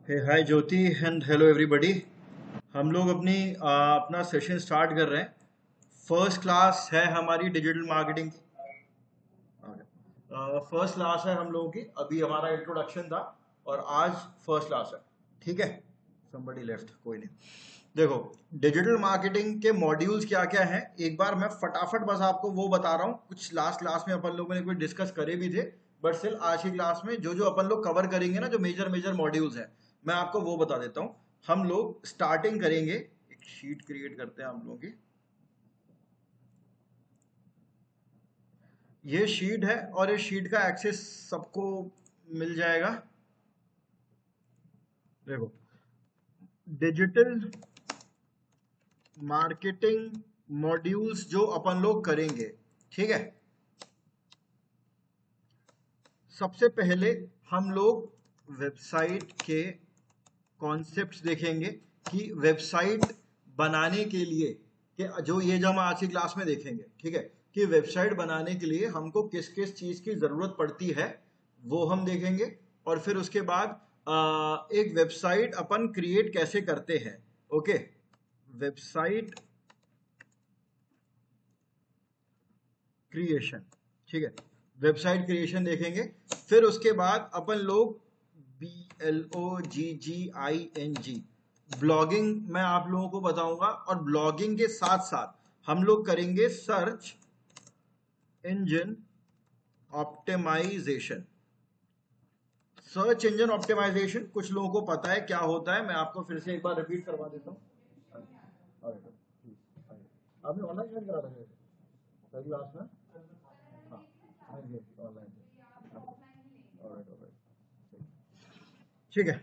Hey hi Jyoti and hello everybody. हम लोग अपना सेशन स्टार्ट कर रहे हैं। फर्स्ट क्लास है हमारी डिजिटल मार्केटिंग की। फर्स्ट क्लास है हम लोगों की। अभी हमारा इंट्रोडक्शन था और आज फर्स्ट क्लास है। ठीक है, somebody लेफ्ट, कोई नहीं। देखो, डिजिटल मार्केटिंग के मॉड्यूल्स क्या क्या हैं एक बार मैं फटाफट बस आपको वो बता रहा हूँ। कुछ लास्ट क्लास में अपन लोगों ने कुछ डिस्कस करे भी थे, बट स्टिल आज की क्लास में जो जो अपन लोग कवर करेंगे ना, जो मेजर मेजर मॉड्यूल्स हैं, मैं आपको वो बता देता हूँ। हम लोग स्टार्टिंग करेंगे, एक शीट क्रिएट करते हैं हम लोगों की। ये शीट है और इस शीट का एक्सेस सबको मिल जाएगा। देखो, डिजिटल मार्केटिंग मॉड्यूल्स जो अपन लोग करेंगे, ठीक है। सबसे पहले हम लोग वेबसाइट के कॉन्सेप्ट्स देखेंगे कि वेबसाइट बनाने के लिए कि जो हम आज की क्लास में देखेंगे, ठीक है, कि वेबसाइट बनाने के लिए हमको किस किस चीज की जरूरत पड़ती है, वो हम देखेंगे। और फिर उसके बाद एक वेबसाइट अपन क्रिएट कैसे करते हैं। ओके, वेबसाइट क्रिएशन, ठीक है, वेबसाइट क्रिएशन देखेंगे। फिर उसके बाद अपन लोग BLOGGING ब्लॉगिंग मैं आप लोगों को बताऊंगा, और ब्लॉगिंग के साथ साथ हम लोग करेंगे search engine optimisation. Search engine optimisation कुछ लोगों को पता है क्या होता है, मैं आपको फिर से एक बार रिपीट करवा देता हूँ। आपने ऑनलाइन ज्वाइन करा था पहली क्लास में? हाँ, ऑनलाइन। ठीक है,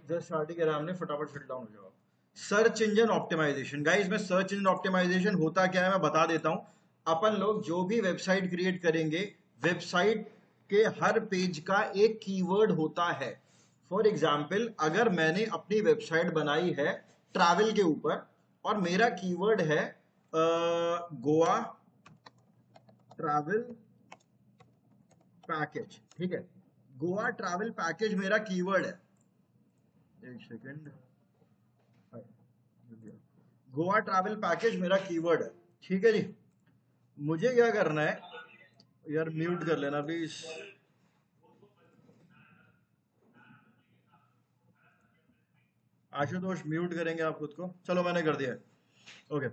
जस्ट स्टार्टिंग है, हमने फटाफट फिट डाउन हो जाओ। सर्च इंजन ऑप्टिमाइजेशन गाइस, मैं सर्च इंजन ऑप्टिमाइजेशन होता क्या है मैं बता देता हूं। अपन लोग जो भी वेबसाइट क्रिएट करेंगे, वेबसाइट के हर पेज का एक कीवर्ड होता है। फॉर एग्जाम्पल, अगर मैंने अपनी वेबसाइट बनाई है ट्रैवल के ऊपर और मेरा कीवर्ड है गोवा ट्रैवल पैकेज, ठीक है, गोवा ट्रैवल पैकेज मेरा कीवर्ड है। एक सेकेंड, गोवा ट्रैवल पैकेज मेरा कीवर्ड है, ठीक है जी। मुझे क्या करना है यार, म्यूट कर लेना प्लीज। आशुतोष म्यूट करेंगे आप खुद को। चलो मैंने कर दिया है। ओके,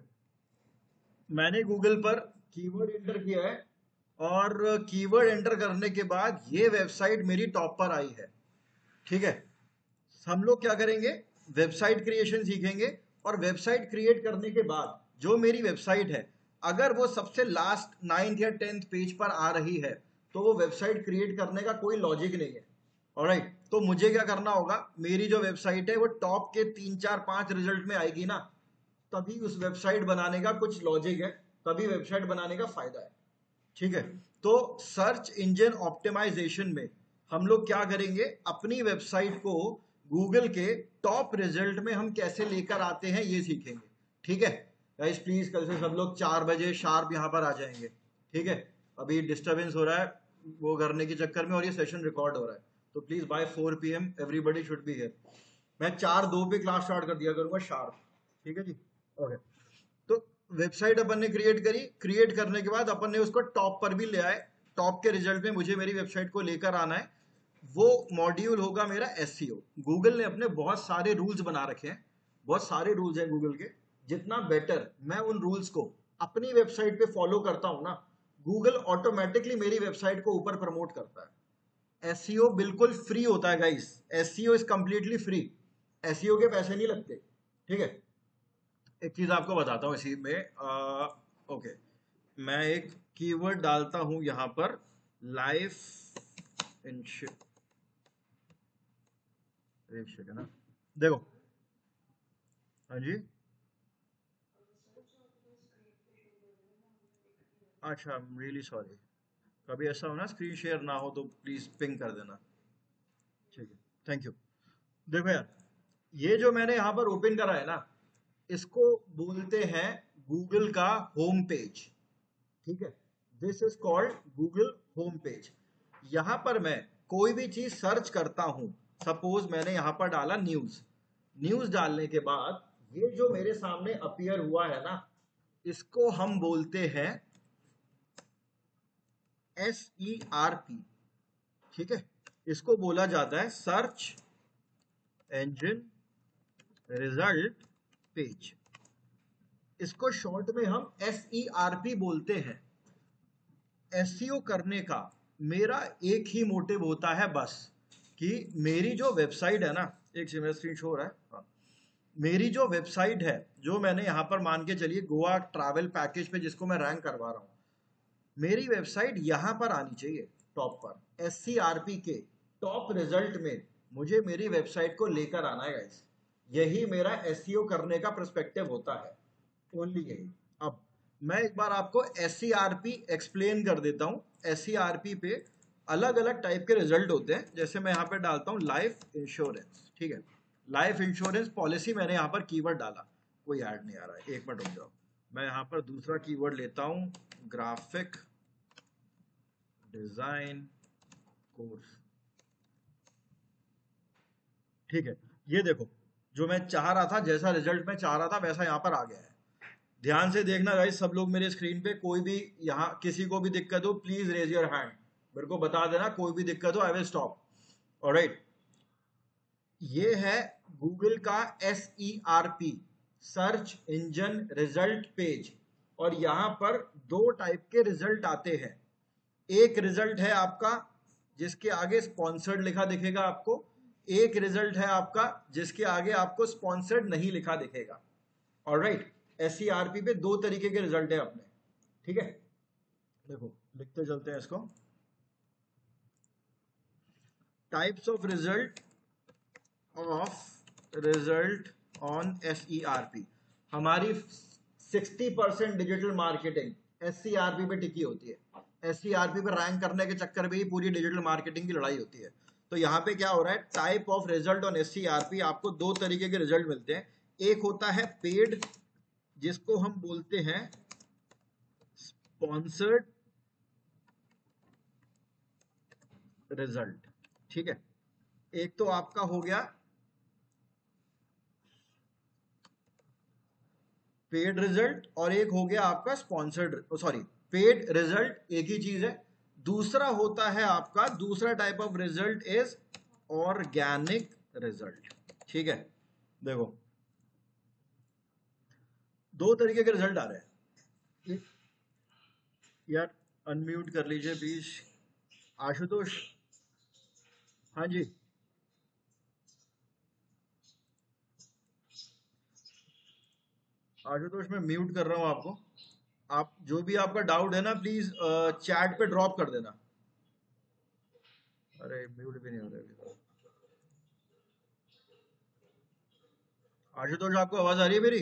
मैंने गूगल पर कीवर्ड एंटर किया है और कीवर्ड एंटर करने के बाद ये वेबसाइट मेरी टॉप पर आई है, ठीक है। हम लोग क्या करेंगे, वेबसाइट क्रिएशन सीखेंगे। और वेबसाइट क्रिएट करने के बाद जो मेरी वेबसाइट है, अगर वो सबसे लास्ट 9th या 10th पेज पर आ रही है, तो वो वेबसाइट क्रिएट करने का कोई लॉजिक नहीं है। ऑलराइट, तो मुझे क्या करना होगा, मेरी जो वेबसाइट है वो टॉप के 3 4 5 रिजल्ट में आएगी ना, तभी उस वेबसाइट बनाने का कुछ लॉजिक है, तभी वेबसाइट बनाने का फायदा है, ठीक है। तो सर्च इंजन ऑप्टिमाइजेशन में हम लोग क्या करेंगे, अपनी वेबसाइट को गूगल के टॉप रिजल्ट में हम कैसे लेकर आते हैं ये सीखेंगे, ठीक है। गाइस प्लीज कल से सब लोग 4 बजे शार्प यहाँ पर आ जाएंगे, ठीक है। अभी डिस्टरबेंस हो रहा है वो करने के चक्कर में, और ये सेशन रिकॉर्ड हो रहा है, तो please by 4 PM everybody should be here. मैं 4:02 पे क्लास स्टार्ट कर दिया करूंगा शार्प, ठीक है जी। ओके, तो वेबसाइट अपन ने क्रिएट करी, क्रिएट करने के बाद अपन ने उसको टॉप पर भी ले आए। टॉप के रिजल्ट में मुझे मेरी वेबसाइट को लेकर आना है, वो मॉड्यूल होगा मेरा एसईओ। गूगल ने अपने बहुत सारे रूल्स बना रखे हैं, बहुत सारे रूल्स हैं गूगल के। जितना बेटर मैं उन रूल्स को अपनी वेबसाइट पे फॉलो करता हूं ना, गूगल ऑटोमेटिकली मेरी वेबसाइट को ऊपर प्रमोट करता है। एसईओ बिल्कुल फ्री होता है guys, SEO is completely free, SEO के पैसे नहीं लगते, ठीक है। एक चीज आपको बताता हूँ इसी में, ओके, मैं एक कीवर्ड डालता हूं यहां पर, लाइफ इंश्योरेंस, है ना, देखो। हाँ जी, अच्छा, आई एम रियली सॉरी। कभी ऐसा हो ना स्क्रीन शेयर ना हो तो प्लीज पिंग कर देना, ठीक है, थैंक यू। देखो यार, ये जो मैंने यहाँ पर ओपन करा है ना, इसको बोलते हैं गूगल का होम पेज, ठीक है। This is called Google home page. यहां पर मैं कोई भी चीज सर्च करता हूं, सपोज मैंने यहां पर डाला न्यूज, न्यूज डालने के बाद ये जो मेरे सामने अपीयर हुआ है ना, इसको हम बोलते हैं SERP। ठीक है, इसको बोला जाता है सर्च इंजन रिजल्ट पेज। इसको शॉर्ट में हम SERP बोलते हैं। SEO करने का मेरा एक ही मोटिव होता है बस, कि मेरी जो वेबसाइट है ना, एक से मेरा स्क्रीन शो हो रहा है, हाँ। मेरी जो वेबसाइट है, जो मैंने यहां पर मान के चलिए गोवा ट्रैवल पैकेज पे जिसको मैं रैंक करवा रहा हूं, मेरी वेबसाइट यहां पर आनी चाहिए टॉप पर। SERP के टॉप रिजल्ट में मुझे मेरी वेबसाइट को लेकर आना है गाइस। यही मेरा SEO करने का पर्सपेक्टिव होता है, ओनली यही। अब मैं एक बार आपको SERP एक्सप्लेन कर देता हूं। SERP पे अलग अलग टाइप के रिजल्ट होते हैं। जैसे मैं यहाँ पे डालता हूँ लाइफ इंश्योरेंस, ठीक है, लाइफ इंश्योरेंस पॉलिसी मैंने यहाँ पर कीवर्ड डाला, कोई ऐड नहीं आ रहा है, एक मिनट रुक जाओ। मैं यहाँ पर दूसरा कीवर्ड लेता हूँ, ग्राफिक डिजाइन कोर्स। ठीक है, ये देखो जो मैं चाह रहा था, जैसा रिजल्ट मैं चाह रहा था वैसा यहाँ पर आ गया है। ध्यान से देखना गाइस सब लोग मेरे स्क्रीन पे, कोई भी यहाँ किसी को भी दिक्कत हो प्लीज रेज योर हैंड, मेरे को बता देना, कोई भी दिक्कत हो आई विल स्टॉप। ऑलराइट, ये है गूगल का SERP, search engine result page. और यहां पर दो टाइप के रिजल्ट आते हैं। एक रिजल्ट है आपका जिसके आगे स्पॉन्सर्ड लिखा दिखेगा आपको, एक रिजल्ट है आपका जिसके आगे आपको स्पॉन्सर्ड नहीं लिखा दिखेगा। ऑलराइट, SERP पे दो तरीके के रिजल्ट है अपने, ठीक है। देखो लिखते चलते हैं इसको, types of result on SERP। हमारी 60% डिजिटल मार्केटिंग SERP पे टिकी होती है। SERP पे रैंक करने के चक्कर में ही पूरी डिजिटल मार्केटिंग की लड़ाई होती है। तो यहाँ पे क्या हो रहा है, type of result on SERP, आपको दो तरीके के रिजल्ट मिलते हैं। एक होता है पेड, जिसको हम बोलते हैं स्पॉन्सर्ड रिजल्ट, ठीक है। एक तो आपका हो गया पेड रिजल्ट और एक हो गया आपका स्पॉन्सर्ड, सॉरी पेड रिजल्ट एक ही चीज है। दूसरा होता है आपका, दूसरा type of result is organic result, ठीक है। देखो दो तरीके के रिजल्ट आ रहे हैं। यार अनम्यूट कर लीजिए प्लीज आशुतोष। हाँ जी, आशुतोष मैं म्यूट कर रहा हूं आपको। आप जो भी आपका डाउट है ना प्लीज चैट पे ड्रॉप कर देना। अरे म्यूट भी नहीं हो रहा अभी तो। आशुतोष आपको आवाज आ रही है मेरी?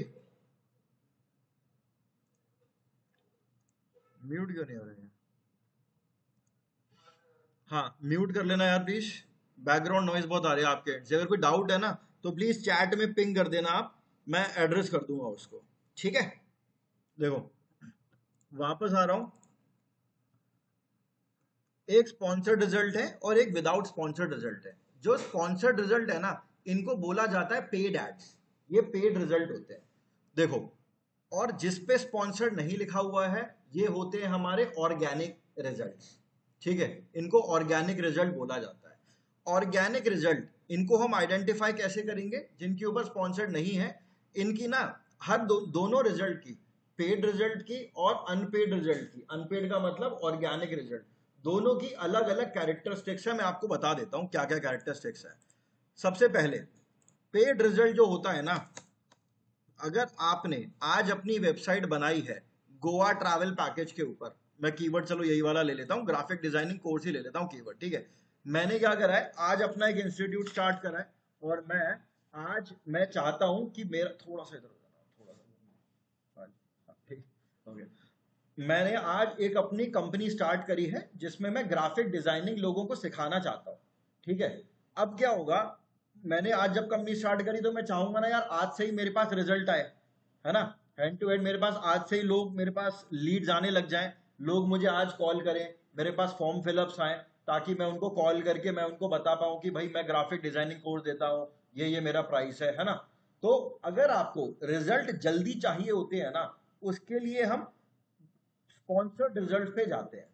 म्यूट क्यों नहीं हो रही है? हाँ म्यूट कर लेना यार प्लीज, बैकग्राउंड नॉइज बहुत आ रही है आपके एंड से। अगर कोई डाउट है ना तो प्लीज चैट में पिंग कर देना आप, मैं एड्रेस कर दूंगा उसको, ठीक है। देखो वापस आ रहा हूं, एक स्पॉन्सर्ड रिजल्ट है और एक विदाउट स्पॉन्सर्ड रिजल्ट है। जो स्पॉन्सर्ड रिजल्ट है ना, इनको बोला जाता है पेड एड्स, ये पेड रिजल्ट होते हैं। देखो, और जिस पे स्पॉन्सर्ड नहीं लिखा हुआ है ये होते हैं हमारे ऑर्गेनिक रिजल्ट्स, ठीक है। इनको ऑर्गेनिक रिजल्ट बोला जाता है। ऑर्गेनिक रिजल्ट इनको हम आइडेंटिफाई कैसे करेंगे, जिनके ऊपर स्पॉन्सर्ड नहीं है, इनकी ना हर दोनों रिजल्ट की, पेड रिजल्ट की और अनपेड रिजल्ट की, अनपेड का मतलब ऑर्गेनिक रिजल्ट, दोनों की अलग अलग कैरेक्टरिस्टिक्स है। मैं आपको बता देता हूं क्या क्या कैरेक्टरिस्टिक्स है। सबसे पहले पेड रिजल्ट जो होता है ना, अगर आपने आज अपनी वेबसाइट बनाई है गोवा ट्रैवल पैकेज के ऊपर, मैं कीवर्ड चलो यही वाला ले लेता हूं, ग्राफिक डिजाइनिंग कोर्स ही ले लेता हूं कीवर्ड, ठीक है। मैंने क्या करा है, आज अपना एक इंस्टीट्यूट स्टार्ट करा है और मैं चाहता हूं कि मेरा थोड़ा सा इधर हो जाना, थोड़ा सा, हाँ, ठीक, ओके। मैंने आज एक अपनी कंपनी स्टार्ट करी है जिसमें मैं ग्राफिक डिजाइनिंग लोगों को सिखाना चाहता हूँ, ठीक है। अब क्या होगा, मैंने आज जब कंपनी स्टार्ट करी तो मैं चाहूंगा ना यार आज से ही मेरे पास रिजल्ट आए, है ना, हैंड टू हैंड मेरे पास आज से ही लोग, मेरे पास लीड्स आने लग जाएं, लोग मुझे आज कॉल करें, मेरे पास फॉर्म फिलअप्स आए, ताकि मैं उनको कॉल करके मैं उनको बता पाऊं कि भाई मैं ग्राफिक डिजाइनिंग कोर्स देता हूं, ये मेरा प्राइस है ना। तो अगर आपको रिजल्ट जल्दी चाहिए होते हैं ना, उसके लिए हम स्पॉन्सर्ड रिजल्ट पे जाते हैं।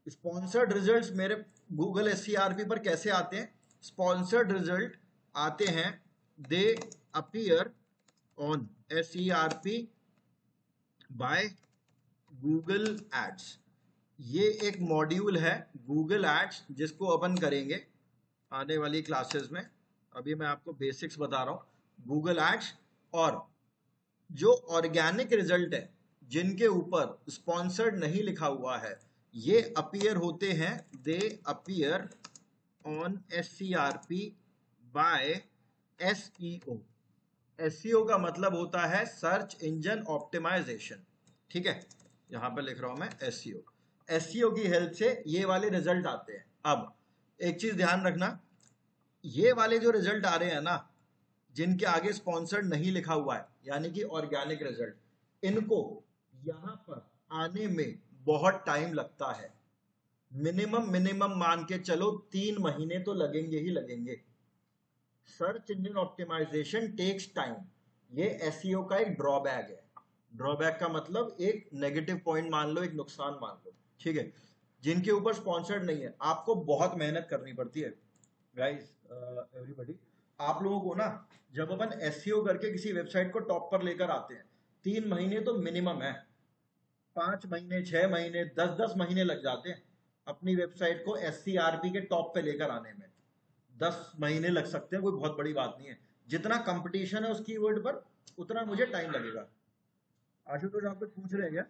स्पॉन्सर्ड रिजल्ट्स मेरे गूगल एससीआरपी पर कैसे आते हैं? स्पॉन्सर्ड रिजल्ट आते हैं, they appear on SCRP by Google ads. ये एक मॉड्यूल है गूगल एड्स, जिसको अपन करेंगे आने वाली क्लासेस में। अभी मैं आपको बेसिक्स बता रहा हूँ गूगल एड्स। और जो ऑर्गेनिक रिजल्ट है जिनके ऊपर स्पॉन्सर्ड नहीं लिखा हुआ है, ये अपीयर होते हैं, they appear on SCRP by SEO. SEO का मतलब होता है सर्च इंजन ऑप्टिमाइजेशन, ठीक है, यहां पर लिख रहा हूं मैं एसईओ। एसईओ की हेल्प से ये वाले रिजल्ट आते हैं। अब एक चीज ध्यान रखना, ये वाले जो रिजल्ट आ रहे हैं ना, जिनके आगे स्पॉन्सर्ड नहीं लिखा हुआ है, यानी कि ऑर्गेनिक रिजल्ट, इनको यहां पर आने में बहुत टाइम लगता है। मिनिमम मान के चलो 3 महीने तो लगेंगे ही लगेंगे। Search engine optimisation takes time, ये एसईओ का एक ड्रॉबैक है। ड्रॉबैक का मतलब एक नेगेटिव पॉइंट मान लो, एक नुकसान मान लो, ठीक है। जिनके ऊपर स्पॉन्सर्ड नहीं है, आपको बहुत मेहनत करनी पड़ती है गाइस, एवरीबॉडी। आप लोगों को ना, जब अपन एसईओ करके किसी वेबसाइट को टॉप पर लेकर आते हैं, 3 महीने तो मिनिमम है, 5 महीने, 6 महीने, 10 महीने लग जाते हैं अपनी वेबसाइट को एससीआरपी के टॉप पे लेकर आने में। 10 महीने लग सकते हैं, कोई बहुत बड़ी बात नहीं है। जितना कंपटीशन है उस कीवर्ड पर, उतना मुझे टाइम लगेगा। आशुतोष आप कुछ पूछ रहे हैं क्या?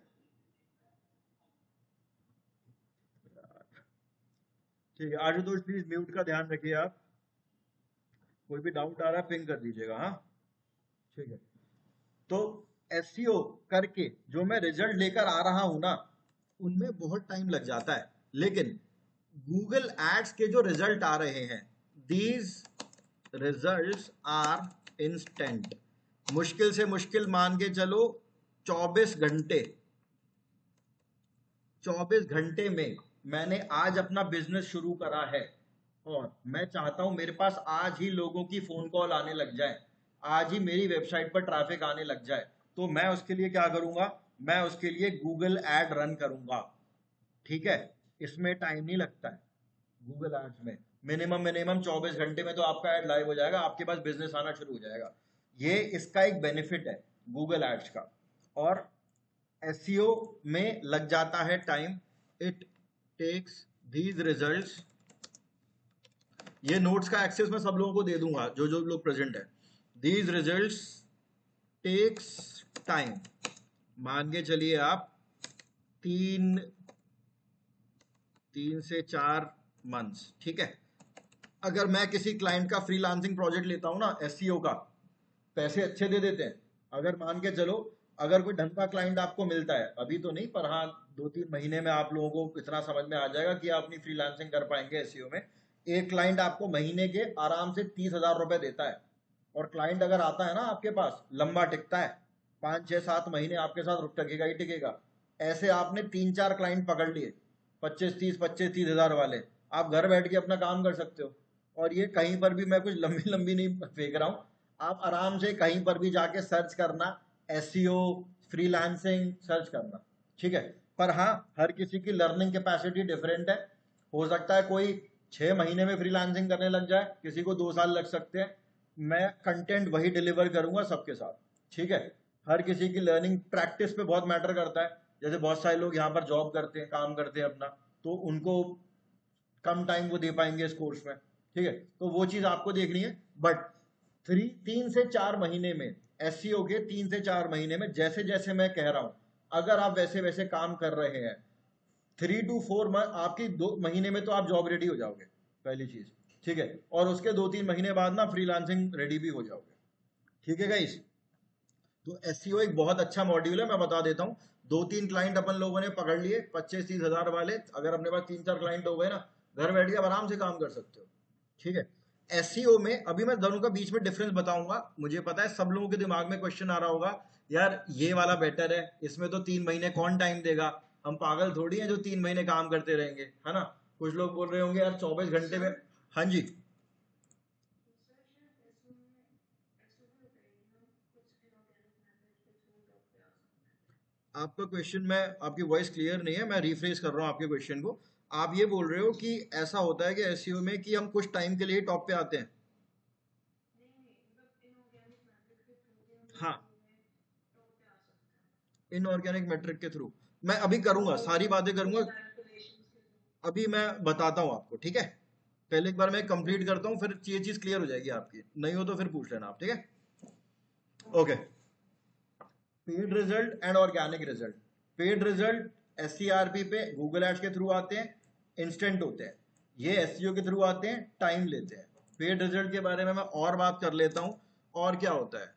ठीक है आशुतोष, प्लीज म्यूट का ध्यान रखिए आप। कोई भी डाउट आ रहा है पिंग कर दीजिएगा, हाँ ठीक है। तो एसईओ करके जो मैं रिजल्ट लेकर आ रहा हूं ना, उनमें बहुत टाइम लग जाता है। लेकिन गूगल एड्स के जो रिजल्ट आ रहे हैं, दीज रिजल्ट्स आर इंस्टेंट। मुश्किल से मुश्किल मान के चलो 24 घंटे, 24 घंटे में मैंने आज अपना बिजनेस शुरू करा है, और मैं चाहता हूं मेरे पास आज ही लोगों की फोन कॉल आने लग जाए, आज ही मेरी वेबसाइट पर ट्रैफिक आने लग जाए। तो मैं उसके लिए क्या करूंगा? मैं उसके लिए गूगल एड रन करूंगा, ठीक है। इसमें टाइम नहीं लगता है गूगल एड्स में। मिनिमम 24 घंटे में तो आपका एड लाइव हो जाएगा, आपके पास बिजनेस आना शुरू हो जाएगा। ये इसका एक बेनिफिट है गूगल एड्स का। और एसईओ में लग जाता है time, it takes these results. ये नोट्स का एक्सेस मैं सब लोगों को दे दूंगा जो जो लोग प्रेजेंट है। दीज रिजल्ट्स टेक्स टाइम, मान के चलिए आप 3 से 4 मंथ्स, ठीक है। अगर मैं किसी क्लाइंट का फ्रीलांसिंग प्रोजेक्ट लेता हूं ना, एसईओ का, पैसे अच्छे दे देते हैं। अगर मान के चलो, अगर कोई ढंग का क्लाइंट आपको मिलता है, अभी तो नहीं पर हाँ 2-3 महीने में आप लोगों को इतना समझ में आ जाएगा कि आप अपनी फ्रीलांसिंग कर पाएंगे एसईओ में। एक क्लाइंट आपको महीने के आराम से 30,000 रुपए देता है, और क्लाइंट अगर आता है ना आपके पास, लंबा टिकता है, 5-6-7 महीने आपके साथ रुक टिकेगा ही टिकेगा। ऐसे आपने 3-4 क्लाइंट पकड़ लिए 25-30 वाले, आप घर बैठ के अपना काम कर सकते हो। और ये कहीं पर भी, मैं कुछ लंबी लंबी नहीं फेंक रहा हूँ, आप आराम से कहीं पर भी जाके सर्च करना, एसईओ फ्रीलांसिंग सर्च करना, ठीक है। पर हाँ, हर किसी की लर्निंग कैपेसिटी डिफरेंट है। हो सकता है कोई 6 महीने में फ्रीलांसिंग करने लग जाए, किसी को 2 साल लग सकते हैं। मैं कंटेंट वही डिलीवर करूंगा सबके साथ, ठीक है। हर किसी की लर्निंग प्रैक्टिस पे बहुत मैटर करता है। जैसे बहुत सारे लोग यहाँ पर जॉब करते हैं, काम करते हैं अपना, तो उनको कम टाइम वो दे पाएंगे इस कोर्स में, ठीक है। तो वो चीज आपको देखनी है। बट 3 से 4 महीने में, एसईओ के 3 से 4 महीने में, जैसे जैसे मैं कह रहा हूं, अगर आप वैसे वैसे काम कर रहे हैं, 3 to 4 मंथ, आपकी 2 महीने में तो आप जॉब रेडी हो जाओगे, पहली चीज, ठीक है। और उसके 2-3 महीने बाद ना फ्रीलांसिंग रेडी भी हो जाओगे, ठीक है गाइस। तो एसईओ एक बहुत अच्छा मॉड्यूल है, मैं बता देता हूँ। 2-3 क्लाइंट अपन लोगों ने पकड़ लिए 25-30 हजार वाले, अगर अपने पास 3-4 क्लाइंट हो गए ना, घर बैठ के आराम से काम कर सकते हो, ठीक है। एसईओ में अभी मैं दोनों का बीच में डिफरेंस बताऊंगा। मुझे पता है सब लोगों के दिमाग में क्वेश्चन आ रहा होगा, यार ये वाला बेटर है, इसमें तो 3 महीने कौन टाइम देगा, हम पागल थोड़ी हैं जो 3 महीने काम करते रहेंगे, है ना। कुछ लोग बोल रहे होंगे यार 24 घंटे में। हाँ जी, आपका क्वेश्चन, मैं आपकी वॉइस क्लियर नहीं है, मैं रिफ्रेश कर रहा हूँ आपके क्वेश्चन को। आप ये बोल रहे हो कि ऐसा होता है कि एसईओ में कि हम कुछ टाइम के लिए टॉप पे आते हैं। हाँ, इनऑर्गेनिक मेट्रिक के थ्रू मैं अभी करूंगा, सारी बातें करूंगा। अभी मैं बताता हूँ आपको, ठीक है। पहले एक बार मैं कंप्लीट करता हूँ, फिर ये चीज क्लियर हो जाएगी आपकी, नहीं हो तो फिर पूछ लेना आप, ठीक है। Okay, paid result and organic result. Paid result SCRP पे गूगल एड्स के थ्रू आते हैं, इंस्टेंट होते हैं। ये एसईओ के थ्रू आते हैं, टाइम लेते हैं। पेड रिजल्ट के बारे में मैं और बात कर लेता हूँ। और क्या होता है,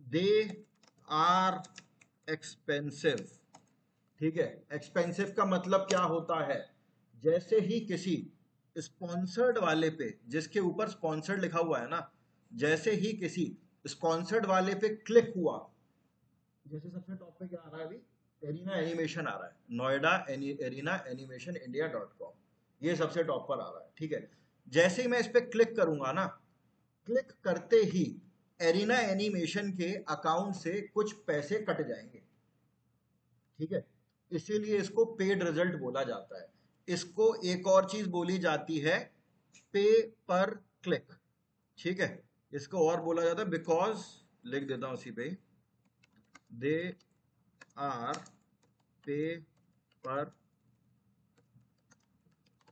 दे आर एक्सपेंसिव। ठीक है, एक्सपेंसिव का मतलब क्या होता है, जैसे ही किसी स्पॉन्सर्ड वाले पे, जिसके ऊपर स्पॉन्सर्ड लिखा हुआ है ना, जैसे ही किसी स्पॉन्सर्ड वाले पे क्लिक हुआ, जैसे सबसे टॉप पे क्या आ रहा है अभी, एरिना एनिमेशन आ रहा है, Noida arena animation India .com, ये सबसे टॉप पर आ रहा है, ठीक है। जैसे ही मैं इस पे क्लिक करूंगा ना, क्लिक करते ही एरिना एनिमेशन के अकाउंट से कुछ पैसे कट जाएंगे, ठीक है। इसीलिए इसको पेड रिजल्ट बोला जाता है। इसको एक और चीज बोली जाती है, पे पर क्लिक, ठीक है। इसको और बोला जाता है बिकॉज, लिख देता हूं उसी पे, दे आर पे पर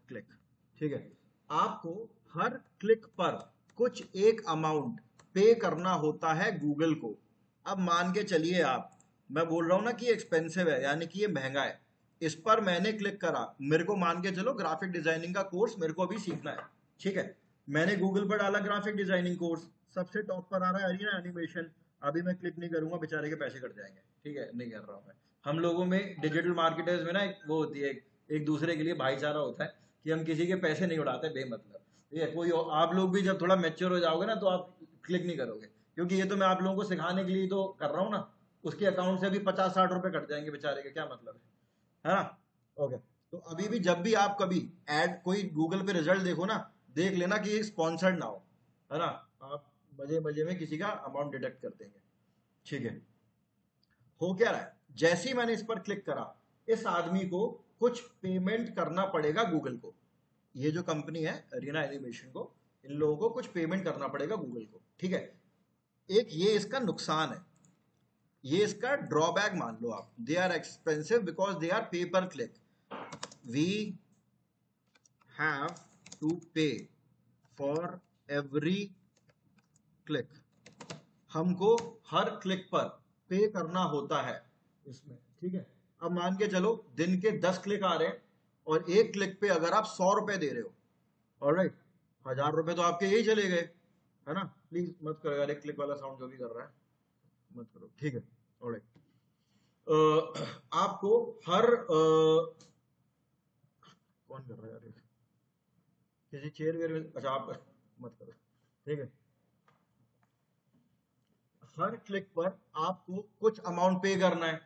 क्लिक, ठीक है। आपको हर क्लिक पर कुछ एक अमाउंट पे करना होता है गूगल को। अब मान के चलिए आप, मैं बोल रहा हूं ना कि एक्सपेंसिव है, यानी कि ये महंगा है। इस पर मैंने क्लिक करा, मेरे को मान के चलो ग्राफिक डिजाइनिंग का कोर्स मेरे को अभी सीखना है, ठीक है। मैंने गूगल पर डाला ग्राफिक डिजाइनिंग कोर्स, सबसे टॉप पर आ रहा है एरिना एनिमेशन। अभी मैं क्लिक नहीं करूंगा, बेचारे के पैसे कट जाएंगे, ठीक है, नहीं कर रहा हूं मैं। हम लोगों में डिजिटल मार्केटर्स में ना एक वो होती है, एक दूसरे के लिए भाईचारा होता है कि हम किसी के पैसे नहीं उड़ाते बेमतलब। ये कोई आप लोग भी जब थोड़ा मैच्योर हो जाओगे ना, तो आप क्लिक नहीं करोगे, क्योंकि ये तो मैं आप लोगों को सिखाने के लिए तो कर रहा हूँ ना। उसके अकाउंट से भी 50-60 रुपए कट जाएंगे बेचारे के, क्या मतलब है ना। ओके, तो अभी भी जब भी आप कभी एड कोई गूगल पे रिजल्ट देखो ना, देख लेना कि स्पॉन्सर्ड ना हो, है ना। आप मजे मजे में किसी का अमाउंट डिडक्ट कर देंगे, ठीक है। हो क्या रहा है, जैसे ही मैंने इस पर क्लिक करा, इस आदमी को कुछ पेमेंट करना पड़ेगा गूगल को। ये जो कंपनी है रीना एनिमेशन को, इन लोगों को कुछ पेमेंट करना पड़ेगा गूगल को, ठीक है। एक ये इसका नुकसान है, ये इसका ड्रॉबैक मान लो आप, they are expensive because they are pay per click. We have to pay for every click, हमको हर क्लिक पर पे करना होता है इसमें, ठीक है। अब मान के चलो दिन के 10 क्लिक आ रहे हैं, और एक क्लिक पे अगर आप 100 रुपए दे रहे हो, ऑलराइट, 1000 रुपए तो आपके यही चले गए, है ना। प्लीज मत करो यार, एक क्लिक वाला साउंड जो भी कर रहा है मत करो, ठीक है। ऑलराइट, आपको हर कौन कर रहा है यार ये? किसी चेयर वेयर में, अच्छा आप मत करो, ठीक है। हर क्लिक पर आपको कुछ अमाउंट पे करना है।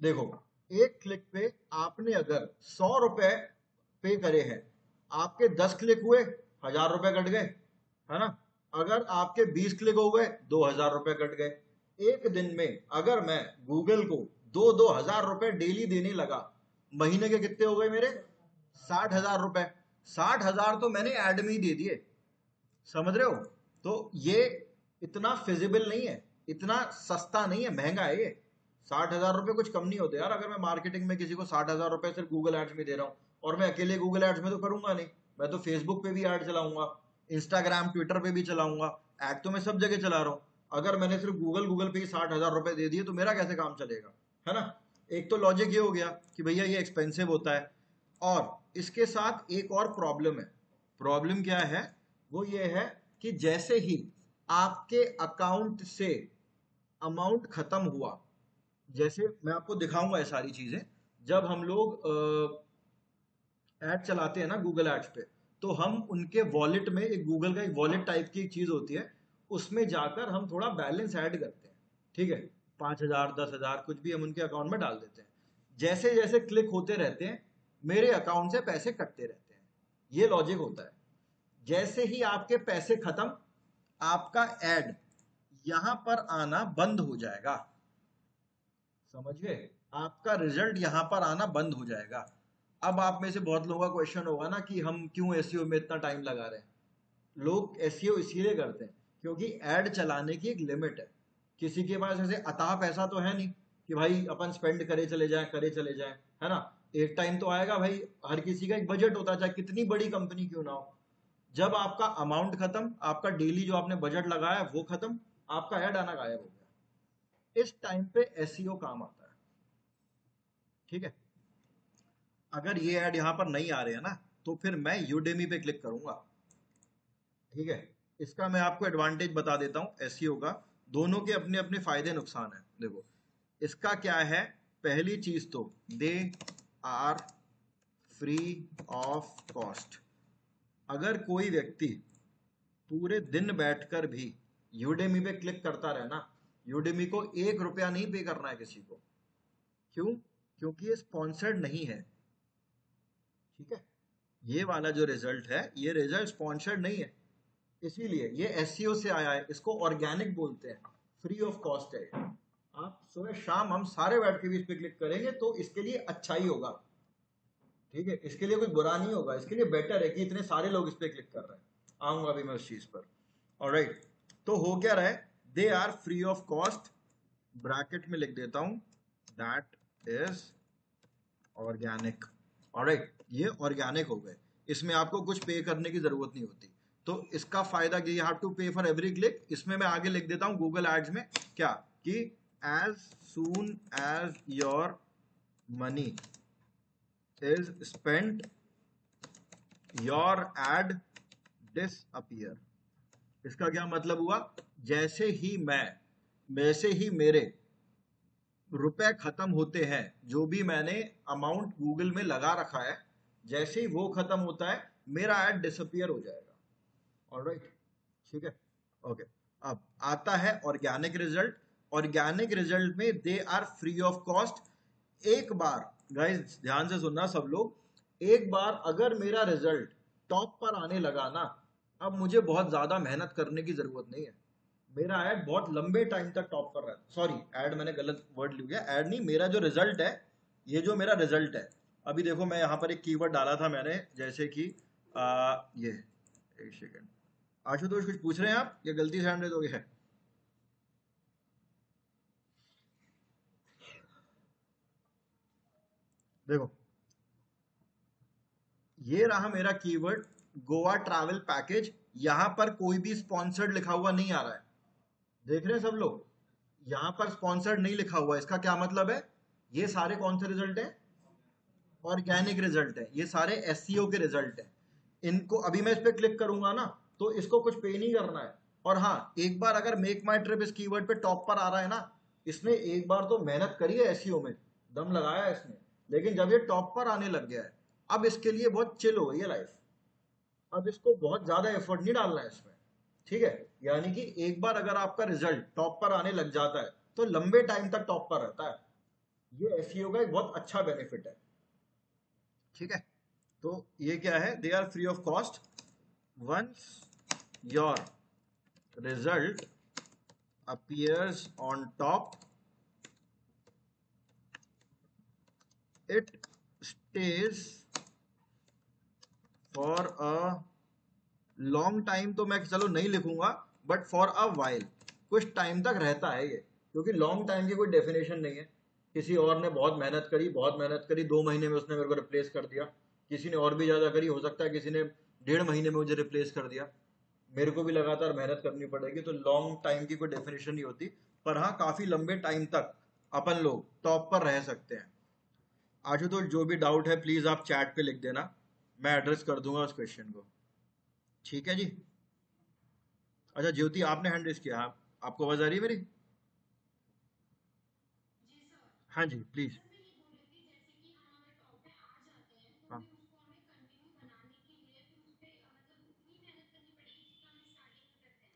देखो, एक क्लिक पे आपने अगर 100 रुपए पे करे हैं, आपके 10 क्लिक हुए, 1000 रुपए कट गए, है ना। अगर आपके 20 क्लिक हो गए, 2000 रुपए कट गए। एक दिन में अगर मैं गूगल को 2-2 हजार रुपए डेली देने लगा, महीने के कितने हो गए मेरे, 60 हजार रुपए। 60 हजार तो मैंने ऐड में ही दे दिए, समझ रहे हो। तो ये इतना फिजिबल नहीं है, इतना सस्ता नहीं है, महंगा है ये। 60 हजार रुपए कुछ कम नहीं होते यार। अगर मैं मार्केटिंग में किसी को 60 हजार रुपए सिर्फ गूगल एड्स में दे रहा हूँ, और मैं अकेले गूगल एड्स में तो करूंगा नहीं, मैं तो फेसबुक पे भी ऐड चलाऊंगा, इंस्टाग्राम ट्विटर पे भी चलाऊंगा, ऐड तो मैं सब जगह चला रहा हूँ। अगर मैंने सिर्फ गूगल गूगल पे ही 60 हजार रुपए दे दिए, तो मेरा कैसे काम चलेगा, है ना। एक तो लॉजिक ये हो गया कि भैया ये एक्सपेंसिव होता है। और इसके साथ एक और प्रॉब्लम है। प्रॉब्लम क्या है, वो ये है कि जैसे ही आपके अकाउंट से अमाउंट खत्म हुआ, जैसे मैं आपको दिखाऊंगा ये सारी चीजें, जब हम लोग ऐड चलाते हैं ना गूगल एड्स पे, तो हम उनके वॉलेट में, एक गूगल का एक वॉलेट टाइप की एक चीज होती है, उसमें जाकर हम थोड़ा बैलेंस ऐड करते हैं, ठीक है। 5 हजार 10 हजार कुछ भी हम उनके अकाउंट में डाल देते हैं। जैसे जैसे क्लिक होते रहते हैं, मेरे अकाउंट से पैसे कटते रहते हैं, ये लॉजिक होता है। जैसे ही आपके पैसे खत्म, आपका एड यहां पर आना बंद हो जाएगा। समझ गए? आपका रिजल्ट यहां पर आना बंद हो जाएगा। अब आप में से बहुत लोगों का क्वेश्चन होगा ना कि हम क्यों एसईओ में इतना टाइम लगा रहे हैं। लोग एसईओ इसीलिए करते हैं क्योंकि एड चलाने की एक लिमिट है। किसी के पास ऐसे अथाह पैसा तो है नहीं कि भाई अपन स्पेंड करे चले जाएं, करे चले जाएं, है ना। एक टाइम तो आएगा भाई, हर किसी का एक बजट होता है, चाहे कितनी बड़ी कंपनी क्यों ना हो। जब आपका अमाउंट खत्म, आपका डेली जो आपने बजट लगाया वो खत्म, आपका ऐड आना गायब हो गया। इस टाइम पे एसईओ काम आता है। ठीक है। अगर ये ऐड यहां पर नहीं आ रहे हैं ना, तो फिर मैं यूडेमी पे क्लिक करूंगा। ठीक है। इसका मैं आपको एडवांटेज बता देता हूं एसईओ का। दोनों के अपने अपने फायदे नुकसान है। देखो इसका क्या है, पहली चीज तो they are free of cost. अगर कोई व्यक्ति पूरे दिन बैठकर भी यूडेमी पे क्लिक करता रहे ना, यूडेमी को 1 रुपया नहीं पे करना है किसी को। क्यों? क्योंकि ये स्पॉन्सर्ड नहीं है। ठीक है। ये वाला जो रिजल्ट है, ये रिजल्ट स्पॉन्सर्ड नहीं है, इसीलिए ये एसईओ से आया है। इसको ऑर्गेनिक बोलते हैं, फ्री ऑफ कॉस्ट है। आप सुबह शाम हम सारे बैठ के भी इस पे क्लिक करेंगे तो इसके लिए अच्छा ही होगा। ठीक है। इसके लिए कोई बुरा नहीं होगा, इसके लिए बेटर है कि इतने सारे लोग इस पे क्लिक कर रहे हैं। आऊंगा अभी मैं उस चीज पर। ऑलराइट, तो हो क्या रहा है, they are free of cost, bracket में लिख देता हूं दैट इज ऑर्गेनिक। ऑलराइट, ये ऑर्गेनिक हो गए, इसमें आपको कुछ पे करने की जरूरत नहीं होती। तो इसका फायदा you have to pay for every click. इसमें मैं आगे लिख देता हूं गूगल एड्स में क्या, कि as soon as your money is spent your ad disappear. इसका क्या मतलब हुआ, जैसे ही मेरे रुपए खत्म होते हैं, जो भी मैंने अमाउंट गूगल में लगा रखा है, जैसे ही वो खत्म होता है मेरा ऐड डिसअपीयर हो जाएगा। ऑलराइट, ठीक है। ओके, अब आता है ऑर्गेनिक रिजल्ट। ऑर्गेनिक रिजल्ट में they are free of cost. एक बार गाइस ध्यान से सुनना सब लोग, एक बार अगर मेरा रिजल्ट टॉप पर आने लगा ना, अब मुझे बहुत ज्यादा मेहनत करने की जरूरत नहीं है। मेरा ऐड बहुत लंबे टाइम तक टॉप पर रहता। सॉरी, ऐड मैंने गलत वर्ड लिख दिया, ऐड नहीं, मेरा जो रिजल्ट है, ये जो मेरा रिजल्ट है, अभी देखो मैं यहाँ पर एक कीवर्ड डाला था मैंने, जैसे कि ये, एक सेकेंड, आशुतोष कुछ पूछ रहे हैं आप या गलती से हैंड रेज हो गया है? देखो ये रहा मेरा कीवर्ड गोवा ट्रैवल पैकेज। यहां पर कोई भी स्पॉन्सर्ड लिखा हुआ नहीं आ रहा है, देख रहे हैं सब लोग, यहां पर स्पॉन्सर्ड नहीं लिखा हुआ। इसका क्या मतलब है, ये सारे कौन से रिजल्ट हैं, ऑर्गेनिक रिजल्ट है, ये सारे एसईओ के रिजल्ट है। इनको अभी मैं इस पे क्लिक करूंगा ना, तो इसको कुछ पे नहीं करना है। और हाँ, एक बार अगर मेक माई ट्रिप इस कीवर्ड पे टॉप पर आ रहा है ना, इसने एक बार तो मेहनत करी है एसईओ में, दम लगाया है इसने, लेकिन जब ये टॉप पर आने लग गया है, अब इसके लिए बहुत चिल हो गई है लाइफ। अब इसको बहुत ज्यादा एफर्ट नहीं डालना है इसमें। ठीक है। यानी कि एक बार अगर आपका रिजल्ट टॉप पर आने लग जाता है तो लंबे टाइम तक टॉप पर रहता है। ये एसईओ का एक बहुत अच्छा बेनिफिट है। ठीक है। तो ये क्या है, they are free of cost once your result appears on top, it stays for a long time। तो मैं चलो नहीं लिखूंगा, बट फॉर अ वाइल, कुछ टाइम तक रहता है ये, क्योंकि लॉन्ग टाइम की कोई डेफिनेशन नहीं है। किसी और ने बहुत मेहनत करी 2 महीने में उसने मेरे को रिप्लेस कर दिया, किसी ने और भी ज्यादा करी, हो सकता है किसी ने 1.5 महीने में मुझे रिप्लेस कर दिया। मेरे को भी लगातार मेहनत करनी पड़ेगी, तो लॉन्ग टाइम की कोई डेफिनेशन नहीं होती। पर हाँ, काफी लंबे टाइम तक अपन लोग टॉप पर रह सकते हैं। आशुतोष जो भी डाउट है प्लीज आप चैट पे लिख देना, मैं एड्रेस कर दूंगा उस क्वेश्चन को। ठीक है जी। अच्छा ज्योति, आपने हैंड रेस किया, आपको आवाज आ रही है मेरी? हाँ जी प्लीज। हाँ,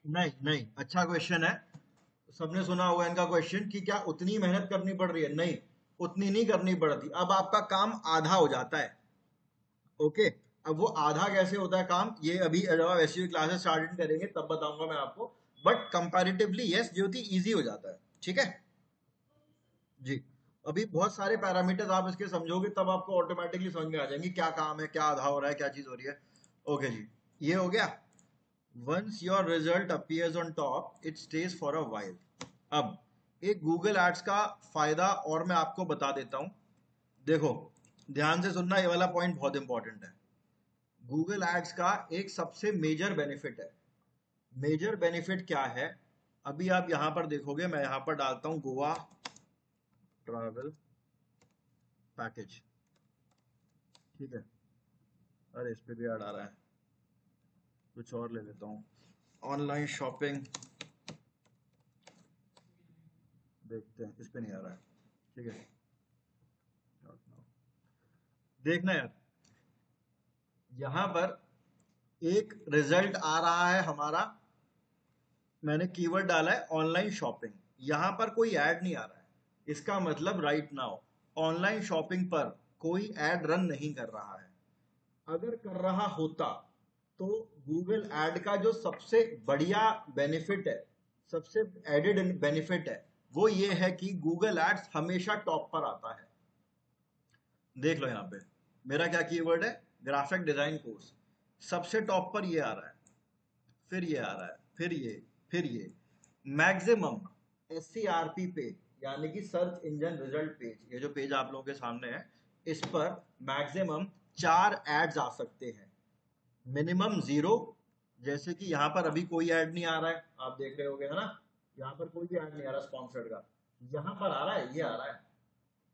नहीं नहीं, अच्छा क्वेश्चन है। सबने सुना होगा इनका क्वेश्चन कि क्या उतनी मेहनत करनी पड़ रही है? नहीं, उतनी नहीं करनी पड़ती। अब आपका काम आधा हो जाता है। ओके, अब वो आधा कैसे होता है काम, ये अभी जब आप एसईओ क्लासेस स्टार्ट करेंगे तब बताऊंगा मैं आपको, but comparatively yes Jyoti easy हो जाता है। ठीक है जी। अभी बहुत सारे पैरामीटर्स आप इसके समझोगे तब आपको ऑटोमेटिकली समझ में आ जाएंगे क्या काम है, क्या आधा हो रहा है, क्या चीज हो रही है। ओके जी, ये हो गया। Once your result appears on top it stays for a while. अब एक गूगल एड्स का फायदा और मैं आपको बता देता हूं। देखो ध्यान से सुनना, ये वाला पॉइंट बहुत इंपॉर्टेंट है। गूगल एड्स का एक सबसे मेजर बेनिफिट है। मेजर बेनिफिट क्या है, अभी आप यहां पर देखोगे, मैं यहां पर डालता हूं गोवा ट्रैवल पैकेज। ठीक है, अरे इस पे भी ऐड आ रहा है, कुछ और ले लेता हूँ। ऑनलाइन शॉपिंग, देखते हैं, इस पे नहीं आ रहा है। ठीक है, देखना यार, यहां पर एक रिजल्ट आ रहा है हमारा, मैंने कीवर्ड डाला है ऑनलाइन शॉपिंग, यहां पर कोई ऐड नहीं आ रहा है। इसका मतलब राइट नाउ ऑनलाइन शॉपिंग पर कोई ऐड रन नहीं कर रहा है। अगर कर रहा होता तो गूगल ऐड का जो सबसे बढ़िया बेनिफिट है, सबसे एडेड बेनिफिट है, वो ये है कि गूगल एड्स हमेशा टॉप पर आता है। देख लो यहाँ पे मेरा क्या कीवर्ड है, ग्राफिक डिजाइन कोर्स, सबसे टॉप पर ये आ रहा है, फिर ये आ रहा है, फिर ये मैक्सिमम SCRP पेज, यानी कि सर्च इंजन रिजल्ट पेज, ये जो पेज आप लोगों के सामने है, इस पर मैक्सिमम 4 एड्स आ सकते हैं, मिनिमम 0। जैसे कि यहाँ पर अभी कोई ऐड नहीं आ रहा है, आप देख रहे होगे है ना, यहाँ पर कोई भी ऐड नहीं आ रहा स्पॉन्सर्ड का, यहाँ पर आ रहा है, ये आ रहा है,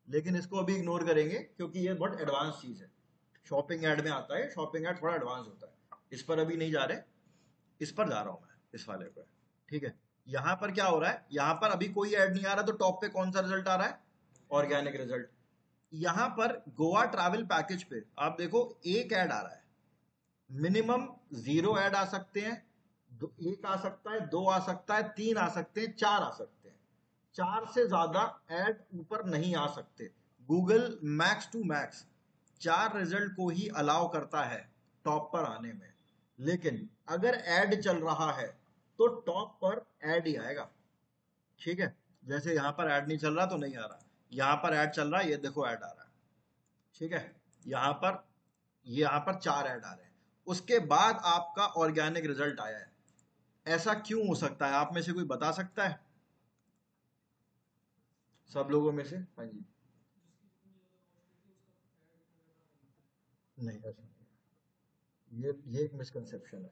लेकिन इसको अभी इग्नोर करेंगे क्योंकि ये बहुत एडवांस चीज है। शॉपिंग ऐड में आता है, शॉपिंग ऐड थोड़ा एडवांस होता है, इस पर अभी नहीं जा रहे, इस पर जा रहा हूं मैं, इस वाले पर। ठीक है, यहां पर क्या हो रहा है, यहां पर अभी कोई ऐड नहीं आ रहा, तो टॉप पे कौन सा रिजल्ट आ रहा है, ऑर्गेनिक रिजल्ट। यहां पर गोवा ट्रैवल पैकेज पे आप देखो एक ऐड आ रहा है, मिनिमम 0 ऐड आ सकते हैं, एक आ सकता है, 2 आ सकता है, 3 आ सकते हैं, 4 आ सकते हैं, 4 से ज्यादा ऐड ऊपर नहीं आ सकते। Google max to max 4 result को ही अलाउ करता है टॉप पर आने में, लेकिन अगर ऐड चल रहा है तो टॉप पर ऐड ही आएगा। ठीक है, जैसे यहां पर ऐड नहीं चल रहा तो नहीं आ रहा, यहां पर ऐड चल रहा है, ये देखो ऐड आ रहा है। ठीक है, यहां पर, यहां पर 4 ऐड आ रहे हैं, उसके बाद आपका ऑर्गेनिक रिजल्ट आया है। ऐसा क्यों हो सकता है, आप में से कोई बता सकता है, सब लोगों में से? हाँ जी। नहीं ऐसा नहीं, ये एक मिसकंसेप्शन है,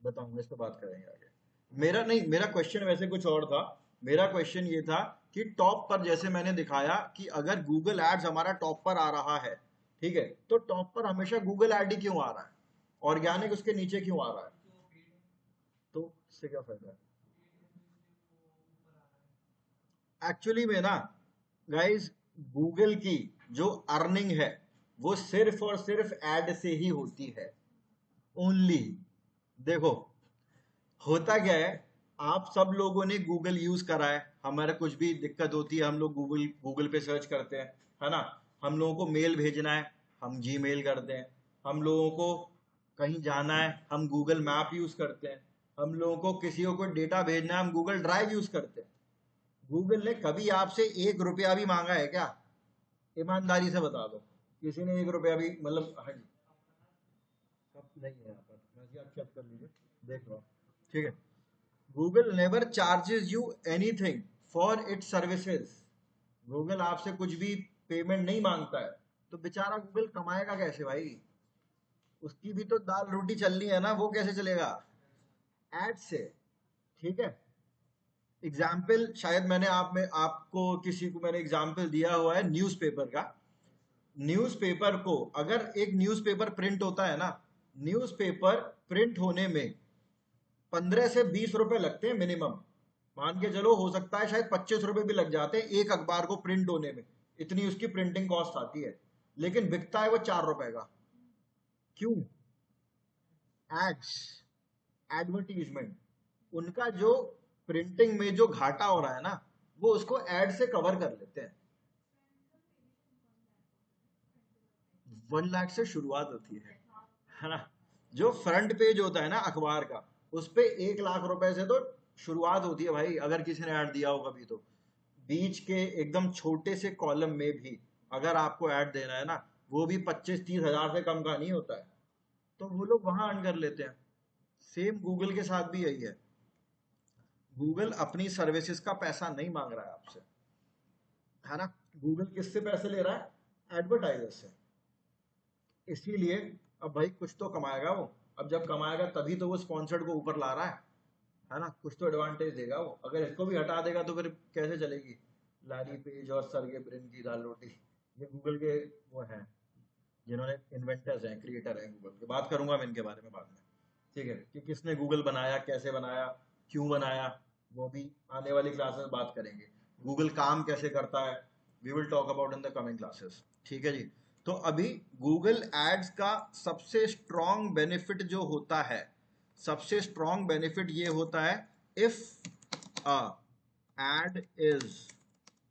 बताऊंगा, इस पर बात करेंगे आगे। मेरा नहीं, मेरा क्वेश्चन वैसे कुछ और था। मेरा क्वेश्चन ये था कि टॉप पर, जैसे मैंने दिखाया कि अगर गूगल एड्स हमारा टॉप पर आ रहा है, ठीक है, तो टॉप पर हमेशा गूगल एड ही क्यों आ रहा है, ऑर्गेनिक उसके नीचे क्यों आ रहा है, तो इससे क्या फायदा है? एक्चुअली में ना गाइस, गूगल की जो अर्निंग है वो सिर्फ और सिर्फ एड से ही होती है, ओनली। देखो होता क्या है, आप सब लोगों ने गूगल यूज करा है, हमारा कुछ भी दिक्कत होती है हम लोग गूगल गूगल पे सर्च करते हैं, है ना। हम लोगों को मेल भेजना है, हम जीमेल करते हैं। हम लोगों को कहीं जाना है, हम गूगल मैप यूज करते हैं। हम लोगों को किसी को कोई डेटा भेजना है, हम गूगल ड्राइव यूज करते हैं। गूगल ने कभी आपसे 1 रुपया भी मांगा है क्या, ईमानदारी से बता दो, किसी ने 1 रुपया भी, मतलब हाँ जी, सब नहीं है यहाँ पर, मैं आप चेक कर लीजिए, देख लो। ठीक है, Google never charges you anything for its services. Google आपसे कुछ भी पेमेंट नहीं मांगता है, तो बेचारा गूगल कमाएगा कैसे भाई, उसकी भी तो दाल रोटी चलनी है ना, वो कैसे चलेगा, एड से। ठीक है, एग्जाम्पल शायद मैंने आप में आपको किसी को मैंने एग्जाम्पल दिया हुआ है न्यूज़पेपर का। न्यूज़पेपर को, अगर एक न्यूज़पेपर प्रिंट होता है ना, न्यूज़पेपर प्रिंट होने में 15 से 20 रुपए लगते हैं मिनिमम, मान के चलो हो सकता है शायद 25 रुपए भी लग जाते हैं एक अखबार को प्रिंट होने में, इतनी उसकी प्रिंटिंग कॉस्ट आती है, लेकिन बिकता है वो 4 रुपए का। क्यों? एड्स, एडवर्टीजमेंट, उनका जो प्रिंटिंग में जो घाटा हो रहा है ना, वो उसको एड से कवर कर लेते हैं। 1 लाख से शुरुआत होती है, है ना। जो फ्रंट पेज होता है ना अखबार का, उस पे 1 लाख रुपए से तो शुरुआत होती है भाई, अगर किसी ने ऐड दिया हो कभी तो। बीच के एकदम छोटे से कॉलम में भी अगर आपको ऐड देना है ना, वो भी 25-30 हजार से कम का नहीं होता है, तो वो लोग वहां अर्न कर लेते हैं। सेम गूगल के साथ भी यही है। गूगल अपनी सर्विसेज का पैसा नहीं मांग रहा है आपसे, है ना। गूगल किससे पैसे ले रहा है? एडवर्टाइजर से। इसीलिए अब भाई कुछ तो कमाएगा वो। अब जब कमाएगा तभी तो वो स्पॉन्सर्ड को ऊपर ला रहा है ना। कुछ तो एडवांटेज देगा वो। अगर इसको भी हटा देगा तो फिर कैसे चलेगी लारी पेज और सर्गे ब्रिन की दाल रोटी। ये गूगल के वो हैं, जिन्होंने इन्वेंटर्स हैं, क्रिएटर हैं गूगल के। बात करूंगा मैं इनके बारे में बाद में, ठीक है, कि किसने गूगल बनाया, कैसे बनाया, क्यों बनाया, वो भी आने वाली क्लासेस बात करेंगे। गूगल काम कैसे करता है, we will talk about in the coming classes, ठीक है जी। तो अभी गूगल एड्स का सबसे स्ट्रॉन्ग बेनिफिट जो होता है, सबसे स्ट्रॉन्ग बेनिफिट ये होता है, if a ad is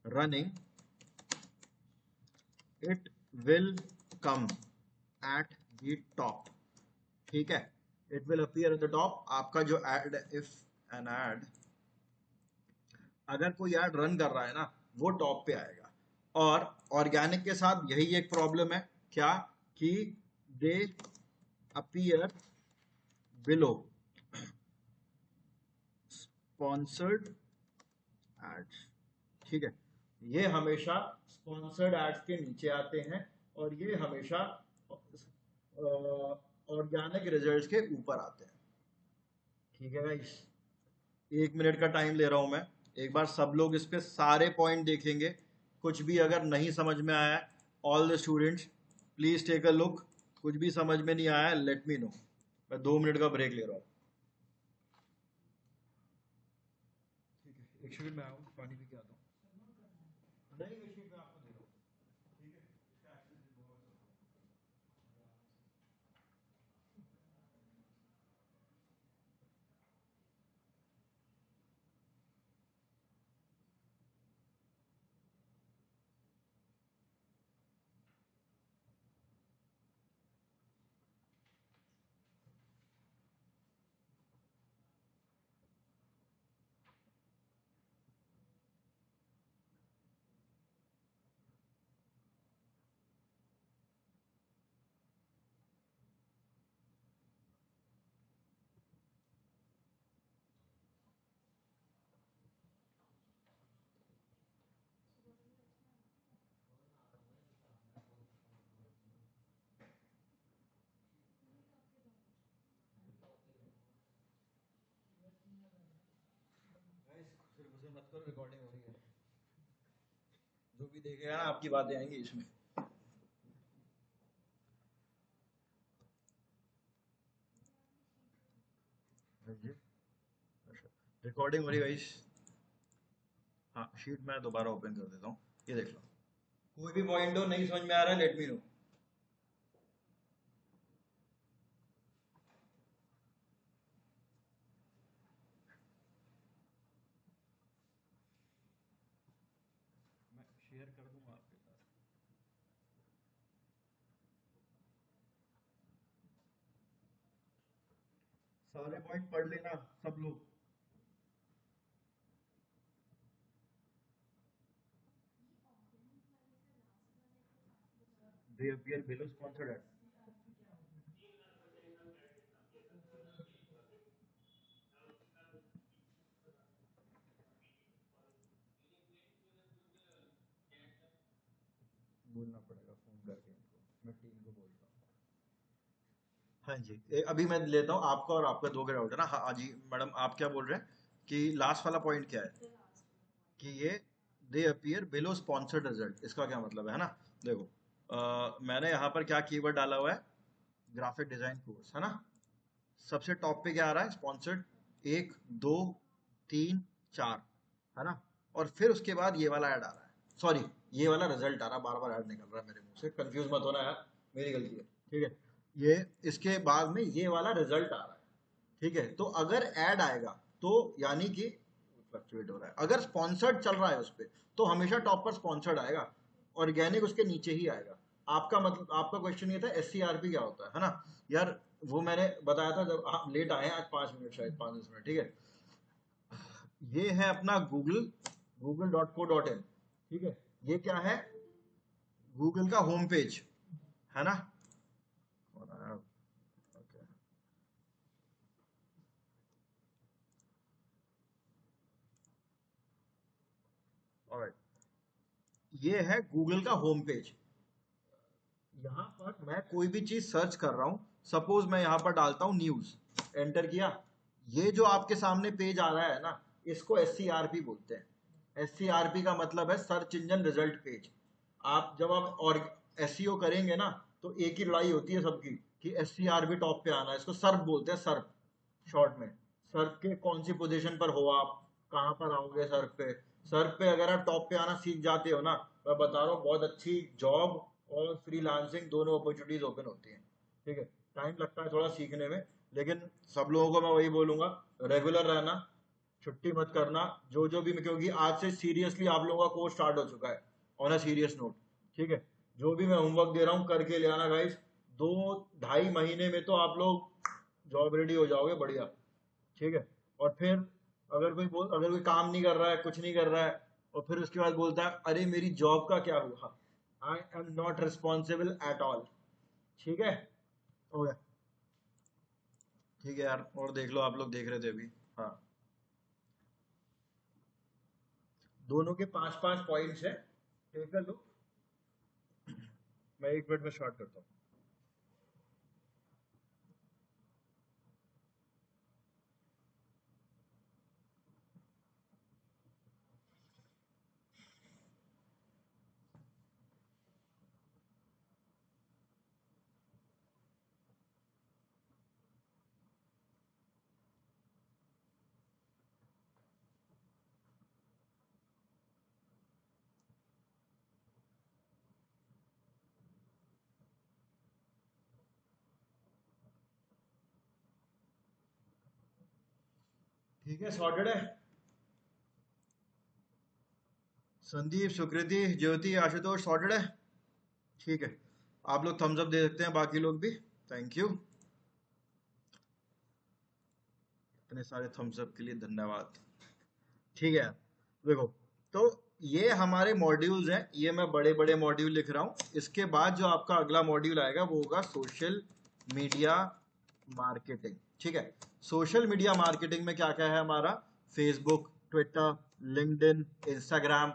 running it will come at the top, ठीक है। It will appear at the top. आपका जो एड, इफ एन एड, अगर कोई ऐड रन कर रहा है ना, वो टॉप पे आएगा। और ऑर्गेनिक के साथ यही एक प्रॉब्लम है, क्या, कि they appear below sponsored ads, ठीक है। ये हमेशा स्पॉन्सर्ड एड्स के नीचे आते हैं, और ये हमेशा ऑर्गेनिक रिजल्ट्स के ऊपर आते हैं, ठीक है गाइस। 1 मिनट का टाइम ले रहा हूं मैं। एक बार सब लोग इस पे सारे पॉइंट देखेंगे। कुछ भी अगर नहीं समझ में आया, all the students please take a look. कुछ भी समझ में नहीं आया, लेट मी नो। मैं 2 मिनट का ब्रेक ले रहा हूँ, ठीक है। एक सेकंड में आऊँ, पानी पी के आता हूँ। नहीं, मशीन में आपको दे रहा हूँ, ठीक है। इसका access भी बहुत अच्छा है। Guys, सिर्फ उसे मत करो, रिकॉर्डिंग हो रही है। जो भी देखेगा ना, आपकी बातें आएंगी इसमें। रिकॉर्डिंग हो रही है गाइस। हाँ, शीट मैं दोबारा ओपन कर देता हूँ, ये देख लो। कोई भी पॉइंट हो नहीं समझ में आ रहा है, लेट मी नो। मैं शेयर कर दूंगा आपके साथ। सारे पॉइंट पढ़ लेना सब लोग। They appear below sponsored ad. बोलना पड़ेगा फोन करके इनको, मैं टीम को बोलता हूँ। हाँ जी, अभी मैं लेता हूँ आपका और आपका दो का डाउट है ना। हाँ जी मैडम, आप क्या बोल रहे हैं कि लास्ट वाला पॉइंट क्या है, कि ये दे अपीयर बिलो स्पॉन्सर्ड रिजल्ट, इसका क्या मतलब है ना। देखो, मैंने यहाँ पर क्या कीवर्ड डाला हुआ है, ग्राफिक डिजाइन कोर्स, है ना। सबसे टॉप पे क्या आ रहा है, स्पॉन्सर्ड, 1 2 3 4, है ना। और फिर उसके बाद ये वाला ऐड आ रहा है, सॉरी, ये वाला रिजल्ट आ रहा है, बार बार ऐड निकल रहा है मेरे मुंह से, कंफ्यूज मत होना यार, मेरी गलती है, ठीक है। ये इसके बाद में ये वाला रिजल्ट आ रहा है, ठीक है। तो अगर ऐड आएगा तो यानी कि फ्लक्चुएट हो रहा है। अगर स्पॉन्सर्ड चल रहा है उस पर, तो हमेशा टॉप पर स्पॉन्सर्ड आएगा, ऑर्गेनिक उसके नीचे ही आएगा। आपका मतलब आपका क्वेश्चन ये था SCRP क्या होता है ना यार? वो मैंने बताया था जब आप लेट आए हैं, आज 5 मिनट, शायद 5-10 मिनट, ठीक है। ये है अपना google.co.in, ठीक है। ये क्या है? गूगल का होम पेज है ना। ऑलराइट, ये है गूगल का होम पेज। यहाँ पर मैं कोई भी चीज सर्च कर रहा हूँ, सपोज मैं यहाँ पर डालता हूँ न्यूज, एंटर किया, ये जो आपके सामने पेज आ रहा है ना, इसको SCRP बोलते हैं। SCRP का मतलब है सर्च इंजन रिजल्ट पेज। आप जब आप और SEO करेंगे ना, तो एक ही लड़ाई होती है सबकी कि SCRP टॉप पे आना है। इसको सर्प बोलते हैं, सर्प शॉर्ट में। सर्प के कौन सी पोजीशन पर हो आप, कहाँ पर आओगे सर्प पे? सर्प पे अगर आप टॉप पे आना सीख जाते हो ना, मैं बता रहा हूँ बहुत अच्छी जॉब और फ्रीलांसिंग दोनों अपॉर्चुनिटीज ओपन होती हैं, ठीक है। टाइम लगता है थोड़ा सीखने में, लेकिन सब लोगों को मैं वही बोलूंगा, रेगुलर रहना, छुट्टी मत करना, जो जो भी, क्योंकि आज से सीरियसली आप लोगों का कोर्स स्टार्ट हो चुका है ऑन अ सीरियस नोट, ठीक है। जो भी मैं होमवर्क दे रहा हूँ करके ले आना गाइस। 2-2.5 महीने में तो आप लोग जॉब रेडी हो जाओगे, बढ़िया, ठीक है। और फिर अगर कोई काम नहीं कर रहा है, कुछ नहीं कर रहा है, और फिर उसके बाद बोलता है अरे मेरी जॉब का क्या हुआ, I am not responsible at all, ठीक है। हो गया, ठीक है यार, और देख लो, आप लोग देख रहे थे अभी। हाँ, दोनों के 5-5 पॉइंट्स है, देख लो। मैं 1 मिनट में स्टार्ट करता हूँ। ठीक है, सॉर्टेड है। संदीप, सुकृति, ज्योति, आशुतोष, सॉर्टेड है। ठीक है, आप लोग थम्स अप दे सकते हैं, बाकी लोग भी। थैंक यू, इतने सारे थम्स अप के लिए धन्यवाद। ठीक है, देखो, तो ये हमारे मॉड्यूल्स हैं, ये मैं बड़े बड़े मॉड्यूल लिख रहा हूँ। इसके बाद जो आपका अगला मॉड्यूल आएगा वो होगा सोशल मीडिया मार्केटिंग, ठीक है। सोशल मीडिया मार्केटिंग में क्या क्या है हमारा? फेसबुक, ट्विटर, लिंक्डइन, इंस्टाग्राम,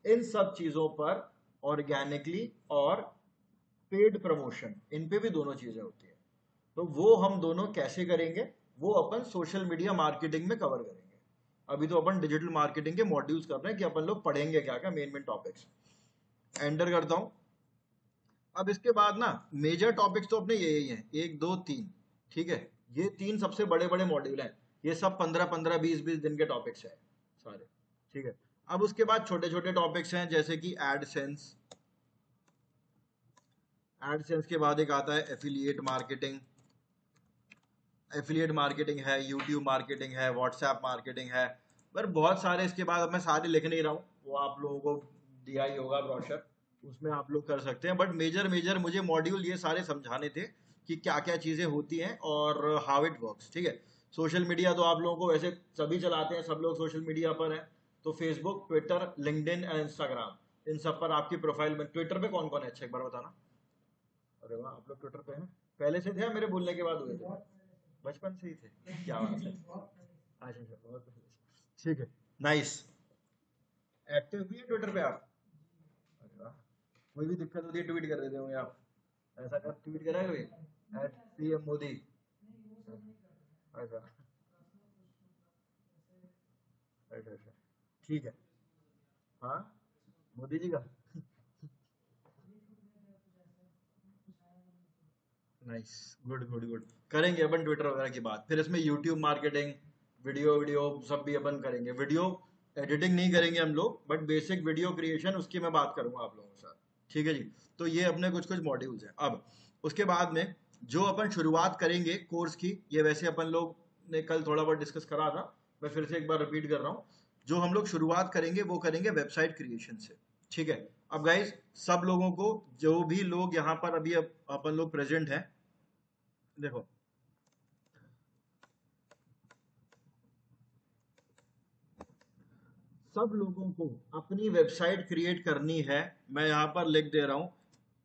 इन सब चीजों पर ऑर्गेनिकली और पेड प्रमोशन, इन पे भी दोनों चीजें होती है। तो वो हम दोनों कैसे करेंगे, वो अपन सोशल मीडिया मार्केटिंग में कवर करेंगे। अभी तो अपन डिजिटल मार्केटिंग के मॉड्यूल्स कर रहे हैं कि अपन लोग पढ़ेंगे क्या क्या मेन मेन टॉपिक्स। एंटर करता हूं। अब इसके बाद ना मेजर टॉपिक्स तो अपने यही हैं, 1 2 3, ठीक है। ये 3 सबसे बड़े बड़े मॉड्यूल हैं। ये सब 15-15 20-20 दिन के टॉपिक्स हैं सारे, ठीक है। अब उसके बाद छोटे छोटे टॉपिक्स हैं जैसे कि एडसेंस। एडसेंस के बाद एक आता है एफिलिएट मार्केटिंग। एफिलिएट मार्केटिंग है, यूट्यूब मार्केटिंग है, व्हाट्सएप मार्केटिंग है, पर बहुत सारे। इसके बाद अब मैं सारे लिख नहीं रहा हूँ, वो आप लोगों को दिया ही होगा ब्रोशर, उसमें आप लोग कर सकते हैं। बट मेजर मेजर मुझे मॉड्यूल ये सारे समझाने थे कि क्या क्या चीज़ें होती हैं और हाउ इट वर्क्स, ठीक है। सोशल मीडिया तो आप लोगों को वैसे सभी चलाते हैं, सब लोग सोशल मीडिया पर हैं। तो Facebook, Twitter, LinkedIn and Instagram, इन सब पर आपकी प्रोफाइल में। ट्विटर पे कौन कौन है, अच्छा एक बार बताना। अरे वाह, आप लोग ट्विटर पे हैं, पहले से थे या मेरे बोलने के बाद हुए थे? बचपन से ही थे, क्या बात है। अच्छा अच्छा, बहुत पहले से। ठीक है, नाइस। एक्टिव भी है ट्विटर पे आप? अरे वाह, कोई भी दिक्कत होती है ट्वीट कर देते होंगे आप, ऐसा कर, ट्वीट करा है कोई PM मोदी? अच्छा अच्छा अच्छा, ठीक है। हाँ, मोदी जी का। Nice, good good good. करेंगे अपन ट्विटर वगैरह की बात, फिर इसमें यूट्यूब मार्केटिंग, वीडियो वीडियो सब भी अपन करेंगे। वीडियो एडिटिंग नहीं करेंगे हम लोग, बट बेसिक वीडियो क्रिएशन उसकी मैं बात करूंगा आप लोगों के साथ, ठीक है जी। तो ये अपने कुछ कुछ मॉड्यूल्स हैं। अब उसके बाद में जो अपन शुरुआत करेंगे कोर्स की, ये वैसे अपन लोग ने कल थोड़ा बहुत डिस्कस करा था, मैं फिर से एक बार रिपीट कर रहा हूँ। जो हम लोग शुरुआत करेंगे वो करेंगे वेबसाइट क्रिएशन से, ठीक है। अब गाइस सब लोगों को, जो भी लोग यहाँ पर अभी अपन लोग प्रेजेंट हैं, देखो सब लोगों को अपनी वेबसाइट क्रिएट करनी है। मैं यहाँ पर लिख दे रहा हूं,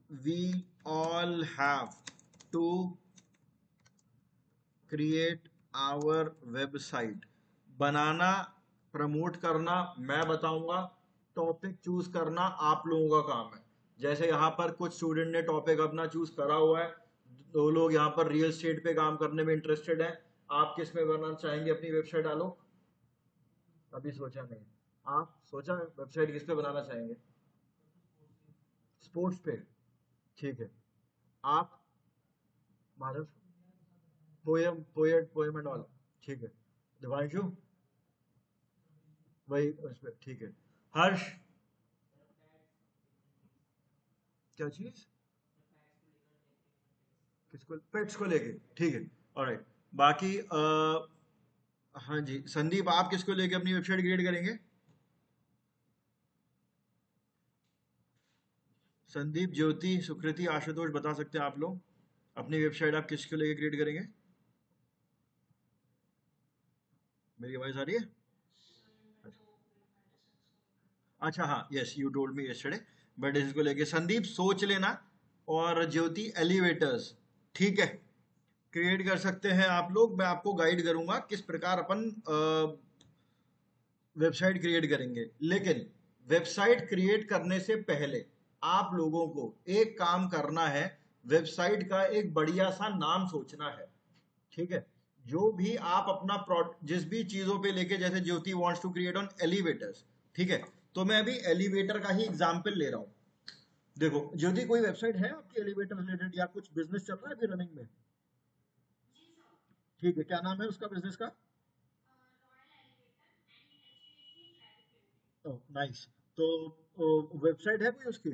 we all have to create our website. बनाना, प्रमोट करना मैं बताऊंगा, टॉपिक चूज करना आप लोगों का काम है। जैसे यहाँ पर कुछ स्टूडेंट ने टॉपिक अपना चूज करा हुआ है, दो लोग यहाँ पर रियल स्टेट पे काम करने में इंटरेस्टेड है। आप किस में बनाना चाहेंगे अपनी वेबसाइट? डालो। अभी सोचा नहीं, आप सोचा वेबसाइट किस पे बनाना चाहेंगे? स्पोर्ट्स पे, ठीक है। आप माधव, पोएम एंड ऑल, ठीक है। दिवांशु, वही उस पे, ठीक है। हर्ष, क्या चीज? किसको? पेट्स को लेके, ठीक है। ऑलराइट। बाकी हाँ जी, संदीप आप किसको लेके अपनी वेबसाइट क्रिएट करेंगे? संदीप, ज्योति, सुकृति, आशुतोष, बता सकते हैं आप लोग अपनी वेबसाइट आप किसको लेके क्रिएट करेंगे? मेरी आवाज आ रही है? अच्छा, हाँ, yes, you told me yesterday. But इसको लेके संदीप सोच लेना, और ज्योति एलिवेटर्स, ठीक है, क्रिएट कर सकते हैं आप लोग। मैं आपको गाइड करूंगा किस प्रकार अपन वेबसाइट क्रिएट करेंगे। लेकिन वेबसाइट क्रिएट करने से पहले आप लोगों को एक काम करना है, वेबसाइट का एक बढ़िया सा नाम सोचना है, ठीक है। जो भी आप अपना प्रोडक्ट जिस भी चीजों पे लेके, जैसे Jyoti wants to create on elevators, ठीक है, तो मैं अभी एलिवेटर का ही एग्जांपल ले रहा हूं। देखो ज्योति, कोई वेबसाइट है आपकी एलिवेटर रिलेटेड, या कुछ बिजनेस चल रहा है अभी रनिंग में? ठीक है, क्या नाम है उसका, बिजनेस का? नाइस। तो वेबसाइट है कोई उसकी?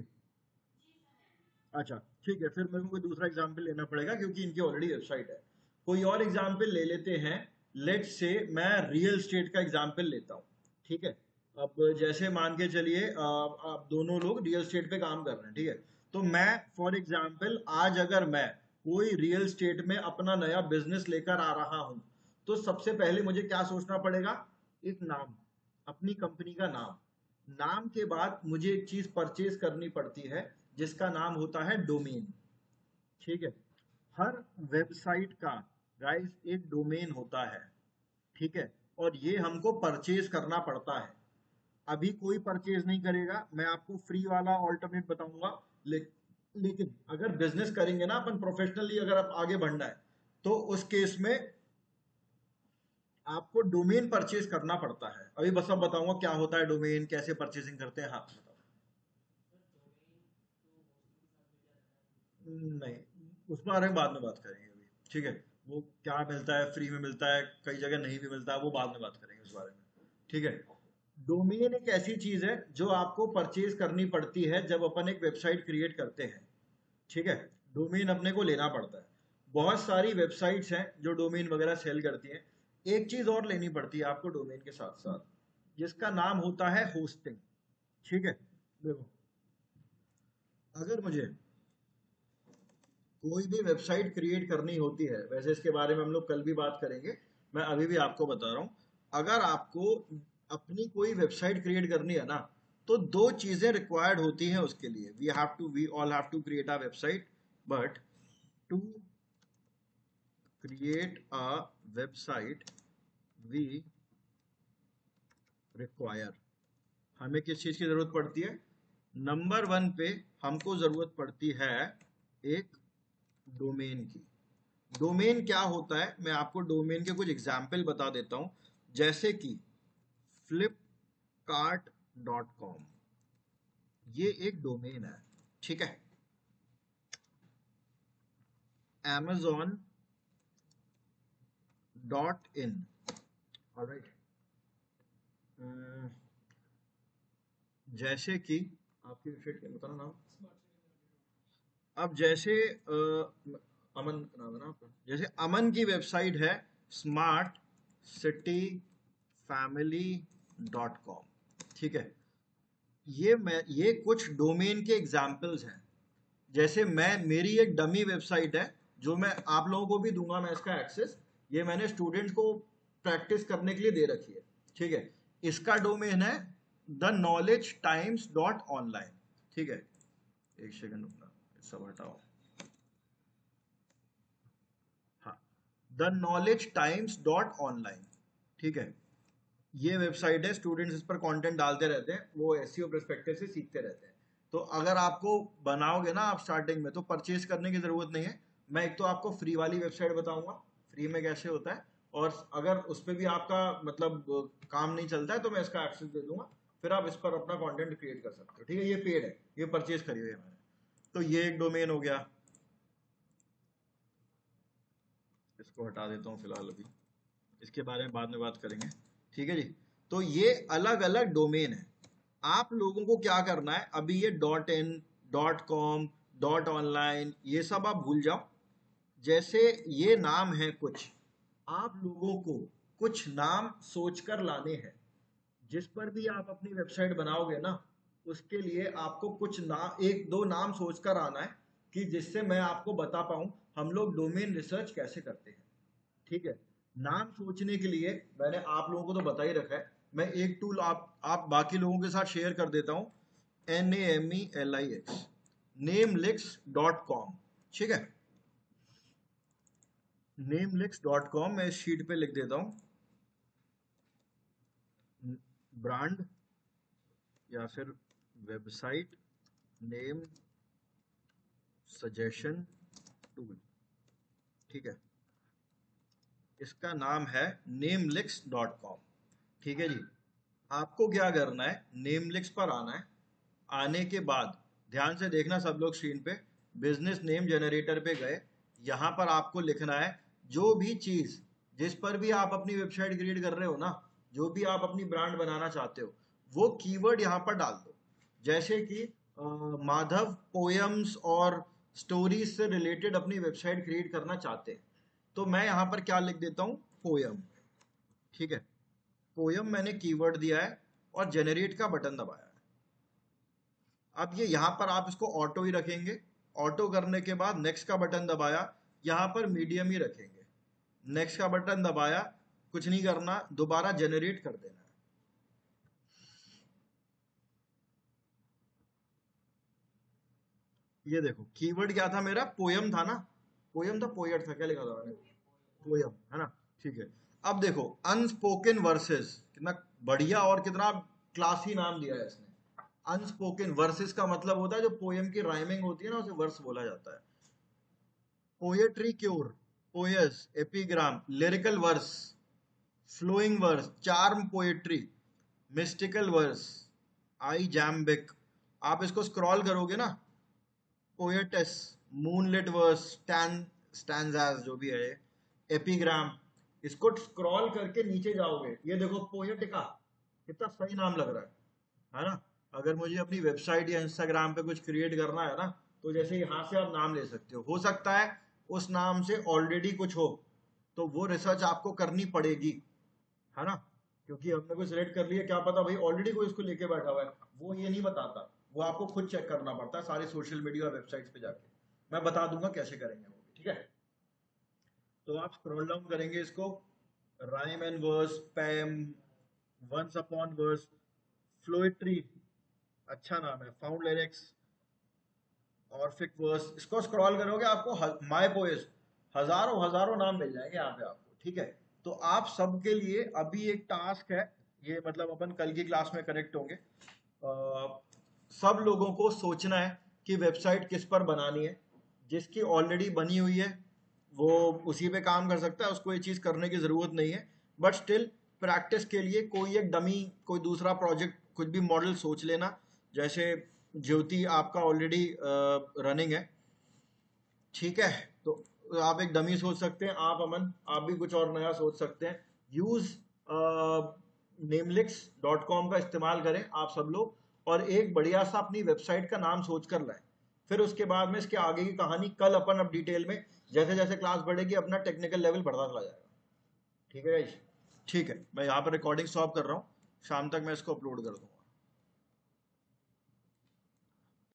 अच्छा, ठीक है, फिर मेरे को कोई दूसरा एग्जांपल लेना पड़ेगा, क्योंकि इनकी ऑलरेडी वेबसाइट है। कोई और एग्जांपल ले लेते हैं। लेट्स से मैं रियल स्टेट का एग्जांपल लेता हूँ, ठीक है। अब जैसे मान के चलिए आप दोनों लोग रियल स्टेट पे काम कर रहे हैं, ठीक है। तो मैं फॉर एग्जांपल आज अगर मैं कोई रियल स्टेट में अपना नया बिजनेस लेकर आ रहा हूं, तो सबसे पहले मुझे क्या सोचना पड़ेगा? एक नाम, अपनी कंपनी का नाम। नाम के बाद मुझे एक चीज परचेज करनी पड़ती है, जिसका नाम होता है डोमेन, ठीक है। हर वेबसाइट का गाइस एक डोमेन होता है, ठीक है, और ये हमको परचेज करना पड़ता है। अभी कोई परचेज नहीं करेगा, मैं आपको फ्री वाला ऑल्टरनेट बताऊंगा। ले, लेकिन अगर बिजनेस करेंगे ना अपन प्रोफेशनली, अगर आप आगे बढ़ना है, तो उस केस में आपको डोमेन परचेज करना पड़ता है। अभी बस अब बताऊंगा क्या होता है डोमेन, कैसे परचेजिंग करते हैं। हाँ बताओ। नहीं, उस बारे में बाद में बात करेंगे अभी, ठीक है। वो क्या मिलता है, फ्री में मिलता है, कई जगह नहीं भी मिलता है, वो बाद में बात करेंगे उस बारे में, ठीक है। डोमेन एक ऐसी चीज है जो आपको परचेज करनी पड़ती है जब अपन एक वेबसाइट क्रिएट करते हैं, ठीक है। डोमेन अपने को लेना पड़ता है। बहुत सारी वेबसाइट्स हैं जो डोमेन वगैरह सेल करती हैं। एक चीज और लेनी पड़ती है आपको डोमेन के साथ साथ, जिसका नाम होता है होस्टिंग, ठीक है। देखो, अगर मुझे कोई भी वेबसाइट क्रिएट करनी होती है, वैसे इसके बारे में हम लोग कल भी बात करेंगे, मैं अभी भी आपको बता रहा हूं। अगर आपको अपनी कोई वेबसाइट क्रिएट करनी है ना, तो दो चीजें रिक्वायर्ड होती हैं उसके लिए। We all have to create a website, but to create a website we require, हमें किस चीज की जरूरत पड़ती है? नंबर वन पे हमको जरूरत पड़ती है एक डोमेन की। डोमेन क्या होता है, मैं आपको डोमेन के कुछ एग्जाम्पल बता देता हूं। जैसे कि flipkart.com, ये एक डोमेन है, ठीक है। amazon.in, alright. जैसे कि आपकी वेबसाइट क्या बताना नाम? अब जैसे अमन का नाम है ना आपका, जैसे अमन की वेबसाइट है स्मार्ट सिटी फैमिली .com, ठीक है। ये कुछ डोमेन के एग्जाम्पल्स हैं। जैसे मेरी एक डमी वेबसाइट है जो मैं आप लोगों को भी दूंगा, मैं इसका एक्सेस, ये मैंने स्टूडेंट्स को प्रैक्टिस करने के लिए दे रखी है। ठीक है, इसका डोमेन है theknowledgetimes.online। ठीक है, एक सेकंड रुकना, सब हटाओ। हाँ, theknowledgetimes.online। ठीक है, ये वेबसाइट है, स्टूडेंट्स इस पर कंटेंट डालते रहते हैं, वो एसईओ पर्सपेक्टिव से सीखते रहते हैं। तो अगर आपको बनाओगे ना आप स्टार्टिंग में, तो परचेज करने की जरूरत नहीं है। मैं एक तो आपको फ्री वाली वेबसाइट बताऊंगा, फ्री में कैसे होता है, और अगर उस पर भी आपका मतलब काम नहीं चलता है तो मैं इसका एक्सेस दे दूंगा, फिर आप इस पर अपना कंटेंट क्रिएट कर सकते हो। ठीक है, ये पेड है, ये परचेज करी हुई है मैंने। तो ये एक डोमेन हो गया, इसको हटा देता हूँ फिलहाल, अभी इसके बारे में बाद में बात करेंगे। ठीक है जी, तो ये अलग अलग डोमेन है। आप लोगों को क्या करना है, अभी ये .in, .com, .online ये सब आप भूल जाओ। जैसे ये नाम है कुछ, आप लोगों को कुछ नाम सोचकर लाने हैं। जिस पर भी आप अपनी वेबसाइट बनाओगे ना, उसके लिए आपको कुछ एक दो नाम सोचकर आना है, कि जिससे मैं आपको बता पाऊं हम लोग डोमेन रिसर्च कैसे करते हैं। ठीक है, नाम सोचने के लिए मैंने आप लोगों को तो बता ही रखा है, मैं एक टूल आप बाकी लोगों के साथ शेयर कर देता हूं, NAMELIX, namelix.com। ठीक है, namelix.com, मैं इस शीट पे लिख देता हूं, ब्रांड या फिर वेबसाइट नेम सजेशन टूल। ठीक है, इसका नाम है namelix.com। ठीक है जी, आपको क्या करना है, नेमलिक्स पर आना है। आने के बाद ध्यान से देखना सब लोग स्क्रीन पे, बिजनेस नेम जनरेटर पे गए, यहाँ पर आपको लिखना है जो भी चीज जिस पर भी आप अपनी वेबसाइट क्रिएट कर रहे हो ना, जो भी आप अपनी ब्रांड बनाना चाहते हो, वो कीवर्ड यहाँ पर डाल दो। जैसे कि माधव पोयम्स और स्टोरीज से रिलेटेड अपनी वेबसाइट क्रिएट करना चाहते हैं, तो मैं यहाँ पर क्या लिख देता हूँ, पोयम। ठीक है, पोयम मैंने कीवर्ड दिया है और जनरेट का बटन दबाया है। अब ये यहाँ पर आप इसको ऑटो ही रखेंगे, ऑटो करने के बाद नेक्स्ट का बटन दबाया, यहाँ पर मीडियम ही रखेंगे, नेक्स्ट का बटन दबाया, कुछ नहीं करना, दोबारा जनरेट कर देना है। ये देखो कीवर्ड क्या था मेरा, पोयम था ना, पोयम था, पोएट था, क्या लिखा था मैंने, पोयम है ना। ठीक है, अब देखो अनस्पोकन वर्सेस, कितना बढ़िया और कितना क्लासी नाम दिया है इसने। अनस्पोकन वर्सेस का मतलब होता है जो पोयम की राइमिंग होती है ना, उसे वर्स बोला जाता है। Poetry cure, poesy, epigram, lyrical verse, flowing verse, charm poetry, mystical verse, iambic. आप इसको स्क्रॉल करोगे ना, पोएटेस, मूनलिट वर्स, स्टैंजास जो भी है, एपिग्राम, इसको स्क्रॉल करके नीचे जाओगे, ये देखो पोएटिका, कितना सही नाम लग रहा है ना। अगर मुझे अपनी वेबसाइट या इंस्टाग्राम पे कुछ क्रिएट करना है ना, तो जैसे यहाँ से आप नाम ले सकते हो सकता है उस नाम से ऑलरेडी कुछ हो, तो वो रिसर्च आपको करनी पड़ेगी, है ना, क्योंकि हमने कोई सिलेक्ट कर लिया, क्या पता भाई ऑलरेडी कोई इसको लेके बैठा हुआ है, वो ये नहीं बताता, वो आपको खुद चेक करना पड़ता है सारे सोशल मीडिया और वेबसाइट्स पे जाके। मैं बता दूंगा कैसे करेंगे वो, ठीक है। तो आप स्क्रॉल डाउन करेंगे इसको, rhyme and verse, pam, once upon verse, floetry, अच्छा नाम है, फाउंड लिरिक्स, ऑर्फिक वर्स, इसको स्क्रॉल करोगे आपको माय पोएस, हजारों हजारों नाम मिल जाएंगे यहाँ पे आपको। ठीक है, तो आप सबके लिए अभी एक टास्क है, ये मतलब अपन कल की क्लास में करेक्ट होंगे। सब लोगों को सोचना है कि वेबसाइट किस पर बनानी है। जिसकी ऑलरेडी बनी हुई है वो उसी पे काम कर सकता है, उसको ये चीज़ करने की ज़रूरत नहीं है, बट स्टिल प्रैक्टिस के लिए कोई एक डमी, कोई दूसरा प्रोजेक्ट, कुछ भी मॉडल सोच लेना। जैसे ज्योति आपका ऑलरेडी रनिंग है, ठीक है, तो आप एक डमी सोच सकते हैं, आप अमन आप भी कुछ और नया सोच सकते हैं। यूज namelix.com का इस्तेमाल करें आप सब लोग, और एक बढ़िया सा अपनी वेबसाइट का नाम सोच कर लाएं। फिर उसके बाद में इसके आगे की कहानी कल अपन अब डिटेल में, जैसे जैसे क्लास बढ़ेगी अपना टेक्निकल लेवल बढ़ता चला जाएगा। ठीक है गाइस, ठीक है, मैं यहाँ पर रिकॉर्डिंग स्टॉप कर रहा हूँ, शाम तक मैं इसको अपलोड कर दूँगा।